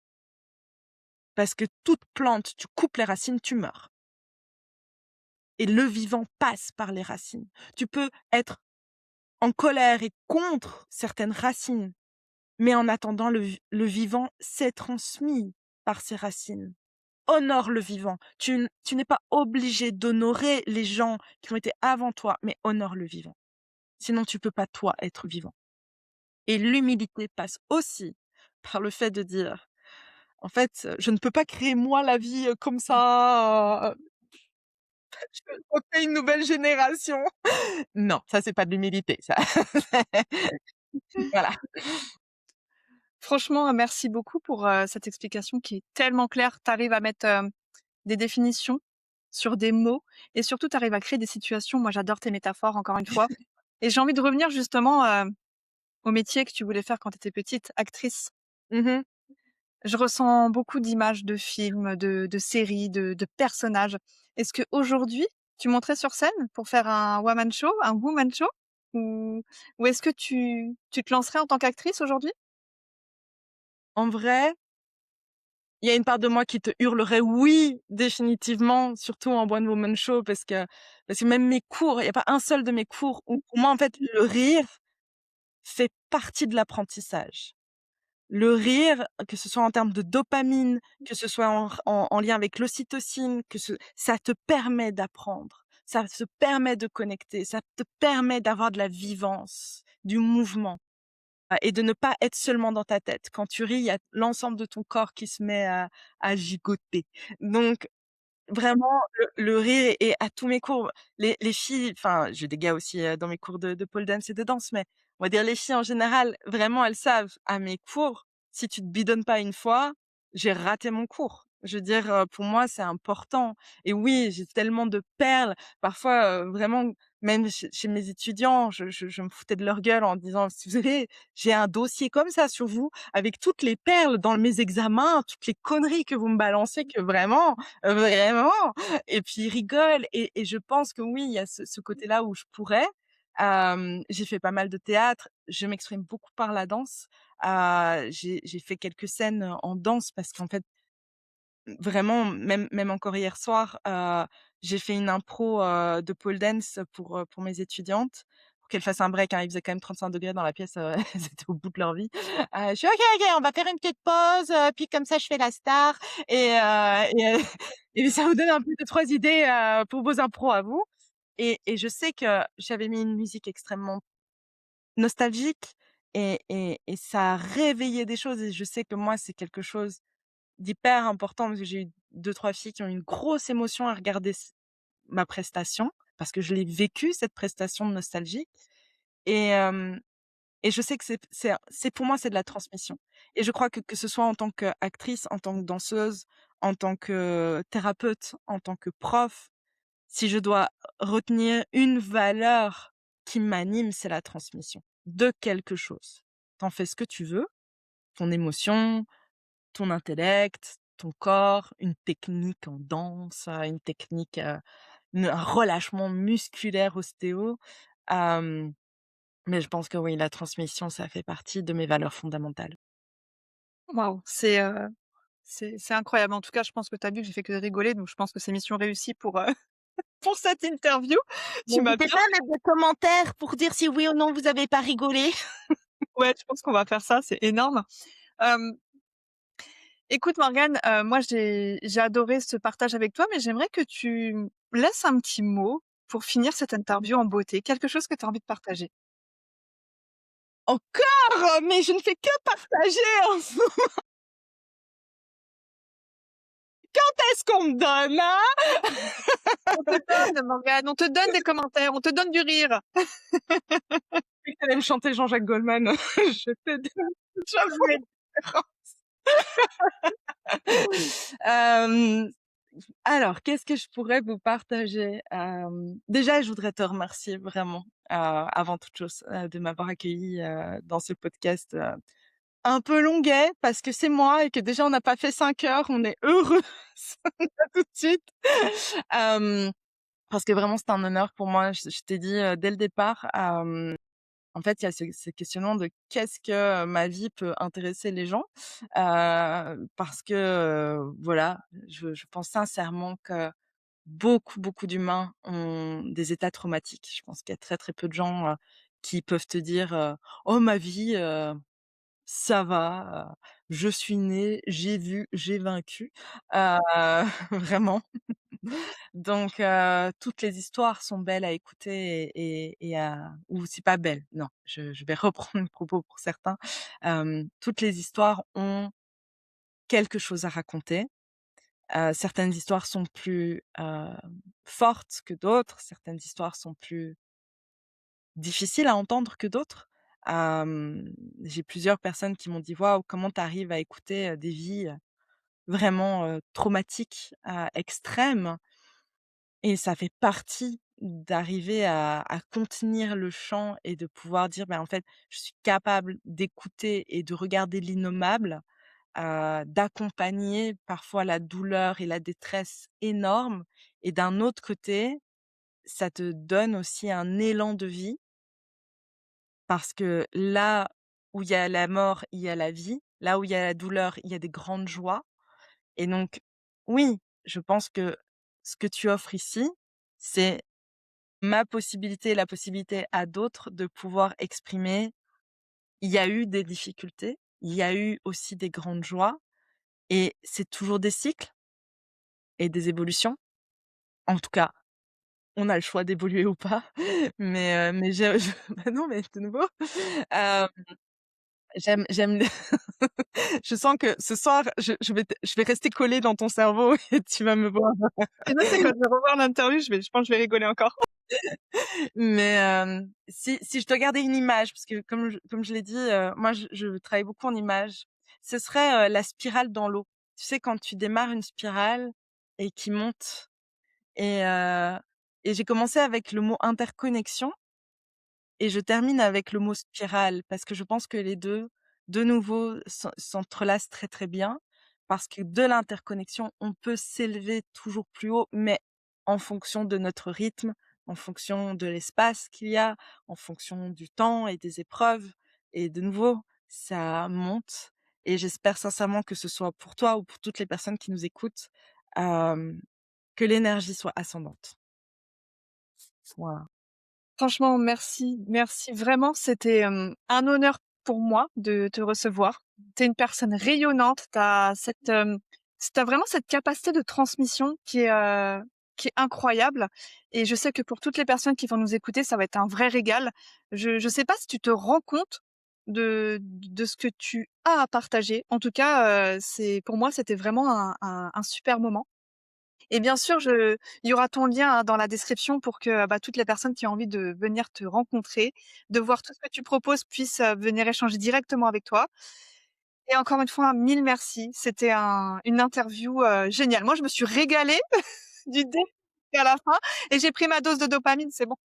Parce que toute plante, tu coupes les racines, tu meurs et le vivant passe par les racines. Tu peux être en colère et contre certaines racines, mais en attendant, le vivant s'est transmis par ses racines. Honore le vivant. Tu n'es pas obligé d'honorer les gens qui ont été avant toi, mais honore le vivant. Sinon, tu peux pas, toi, être vivant et l'humilité passe aussi par le fait de dire: «En fait, je ne peux pas créer moi la vie, comme ça, je refais une nouvelle génération». Non, ça c'est pas de l'humilité, ça. Voilà. Franchement, merci beaucoup pour, cette explication qui est tellement claire. Tu arrives à mettre, des définitions sur des mots et surtout tu arrives à créer des situations. Moi, j'adore tes métaphores encore une fois et j'ai envie de revenir justement, au métier que tu voulais faire quand tu étais petite, actrice. Mmh mh. Je ressens beaucoup d'images de films, de séries, de personnages. Est-ce qu'aujourd'hui, tu monterais sur scène pour faire un one man show, un woman show? Ou ou est-ce que tu te lancerais en tant qu'actrice aujourd'hui? En vrai, il y a une part de moi qui te hurlerait oui, définitivement, surtout en one woman show parce que même mes cours, il y a pas un seul de mes cours où pour moi, en fait, le rire fait partie de l'apprentissage. Le rire, que ce soit en termes de dopamine, que ce soit en lien avec l'ocytocine, que ce ça te permet d'apprendre, ça te permet de connecter, ça te permet d'avoir de la vivance, du mouvement, et de ne pas être seulement dans ta tête. Quand tu ris, il y a l'ensemble de ton corps qui se met à gigoter. Donc vraiment, le rire est à tous mes cours. Les filles, enfin, j'ai des gars aussi, dans mes cours de pole dance et de danse, mais on va dire les filles en général, vraiment, elles savent, à mes cours, si tu te bidonnes pas une fois, j'ai raté mon cours. Je veux dire, pour moi, c'est important et oui, j'ai tellement de perles. Parfois, vraiment, même chez mes étudiants, je me foutais de leur gueule en disant: «Si vous savez, j'ai un dossier comme ça sur vous, avec toutes les perles dans mes examens, toutes les conneries que vous me balancez que vraiment?» Et puis ils rigolent et je pense que oui, il y a ce côté-là où je pourrais. J'ai fait pas mal de théâtre, je m'exprime beaucoup par la danse. J'ai fait quelques scènes en danse parce qu'en fait, vraiment, même encore hier soir, j'ai fait une impro, de pole dance pour mes étudiantes, pour qu'elles fassent un break, hein. Il faisait quand même 35 degrés dans la pièce, elles étaient au bout de leur vie. Je suis: «OK, OK, on va faire une petite pause, puis comme ça je fais la star et et ça vous donne un peu 2-3 idées, pour vos impros à vous» et je sais que j'avais mis une musique extrêmement nostalgique et ça a réveillé des choses et je sais que moi, c'est quelque chose d'hyper important parce que j'ai eu 2-3 filles qui ont eu une grosse émotion à regarder ma prestation parce que je l'ai vécue cette prestation de nostalgie et et je sais que c'est pour moi, c'est de la transmission et je crois que ce soit en tant qu'actrice, en tant que danseuse, en tant que thérapeute, en tant que prof, si je dois retenir une valeur qui m'anime, c'est la transmission de quelque chose. Tu fais ce que tu veux, ton émotion, ton intellect, ton corps, une technique en danse, une technique, un relâchement musculaire ostéo. Hem, mais je pense que oui, la transmission, ça fait partie de mes valeurs fondamentales. Waouh, c'est incroyable. En tout cas, je pense que tu as vu que j'ai fait que rigoler, donc je pense que c'est mission réussie pour, pour cette interview. Tu m'as N'hésitez bien pas à mettre des commentaires pour dire si oui ou non vous avez pas rigolé. ouais, je pense qu'on va faire ça, c'est énorme. Hem, écoute Morgane, moi j'ai adoré ce partage avec toi, mais j'aimerais que tu laisses un petit mot pour finir cette interview en beauté, quelque chose que tu as envie de partager. Encore? Mais je ne fais que partager en ce quand est-ce qu'on me donne, hein? On te donne, Morgane, on te donne des commentaires, on te donne du rire. Tu allais me chanter Jean-Jacques Goldman. Je te donne jamais de référence. Hem, alors qu'est-ce que je pourrais vous partager? Déjà, je voudrais te remercier vraiment, avant toute chose, de m'avoir accueillie, dans ce podcast, un peu longuet parce que c'est moi et que déjà on n'a pas fait 5 heures, on est heureux là tout de suite. Hem, Parce que vraiment c'est un honneur pour moi. Je t'ai dit, dès le départ, en fait, il y a ce questionnement de qu'est-ce que, ma vie peut intéresser les gens? Parce que, voilà, je pense sincèrement que beaucoup, beaucoup d'humains ont des états traumatiques. Je pense qu'il y a très, très peu de gens, qui peuvent te dire, «Oh ma vie, ça va, je suis né, j'ai vu, j'ai vaincu». Heu, Vraiment. Donc toutes les histoires sont belles à écouter et à ou c'est pas belles, non, je vais reprendre mes propos pour certains. Toutes les histoires ont quelque chose à raconter. Certaines histoires sont plus, fortes que d'autres, certaines histoires sont plus difficiles à entendre que d'autres. J'ai plusieurs personnes qui m'ont dit: «Waouh, comment tu arrives à écouter, des vies, vraiment, traumatiques, extrêmes?» Et ça fait partie d'arriver à contenir le champ et de pouvoir dire: «Ben, en fait, je suis capable d'écouter et de regarder l'innommable, d'accompagner parfois la douleur et la détresse énorme et d'un autre côté, ça te donne aussi un élan de vie parce que là où il y a la mort, il y a la vie, là où il y a la douleur, il y a des grandes joies». Et donc oui, je pense que ce que tu offres ici, c'est ma possibilité, la possibilité à d'autres de pouvoir exprimer: il y a eu des difficultés, il y a eu aussi des grandes joies et c'est toujours des cycles et des évolutions. En tout cas, on a le choix d'évoluer ou pas, mais je bah, non, mais de nouveau, heu, j'aime je sens que ce soir, je vais rester collée dans ton cerveau et tu vas me voir. Et là, c'est quand je vais revoir l'interview, je pense que je vais rigoler encore. Mais si je dois garder une image, parce que comme je l'ai dit, moi je travaille beaucoup en images, ce serait, la spirale dans l'eau. Tu sais quand tu démarres une spirale et qui monte et heu et j'ai commencé avec le mot interconnexion et je termine avec le mot spirale parce que je pense que les 2 de nouveau, s'entrelacent très, très bien. Parce que de l'interconnexion, on peut s'élever toujours plus haut, mais en fonction de notre rythme, en fonction de l'espace qu'il y a, en fonction du temps et des épreuves et de nouveau, ça monte et j'espère sincèrement que ce soit pour toi ou pour toutes les personnes qui nous écoutent, hem, que l'énergie soit ascendante. Voilà. Franchement, merci, merci. Vraiment, c'était, un honneur pour moi de te recevoir. Tu es une personne rayonnante, tu as vraiment cette capacité de transmission qui est incroyable et je sais que pour toutes les personnes qui vont nous écouter, ça va être un vrai régal. Je sais pas si tu te rends compte de ce que tu as à partager. En tout cas, c'est pour moi, c'était vraiment un super moment. Et bien sûr, il y aura ton lien, hein, dans la description pour que, bah, toutes les personnes qui ont envie de venir te rencontrer, de voir tout ce que tu proposes puissent, venir échanger directement avec toi. Et encore une fois, mille merci. C'était une interview, géniale. Moi, je me suis régalée du début à la fin et j'ai pris ma dose de dopamine, c'est bon.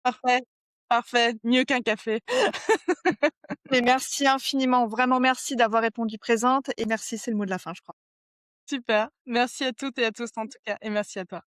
Parfait, parfait, mieux qu'un café. Mais merci infiniment, vraiment merci d'avoir répondu présente et merci, c'est le mot de la fin, je crois. Super, merci à toutes et à tous en tout cas et merci à toi.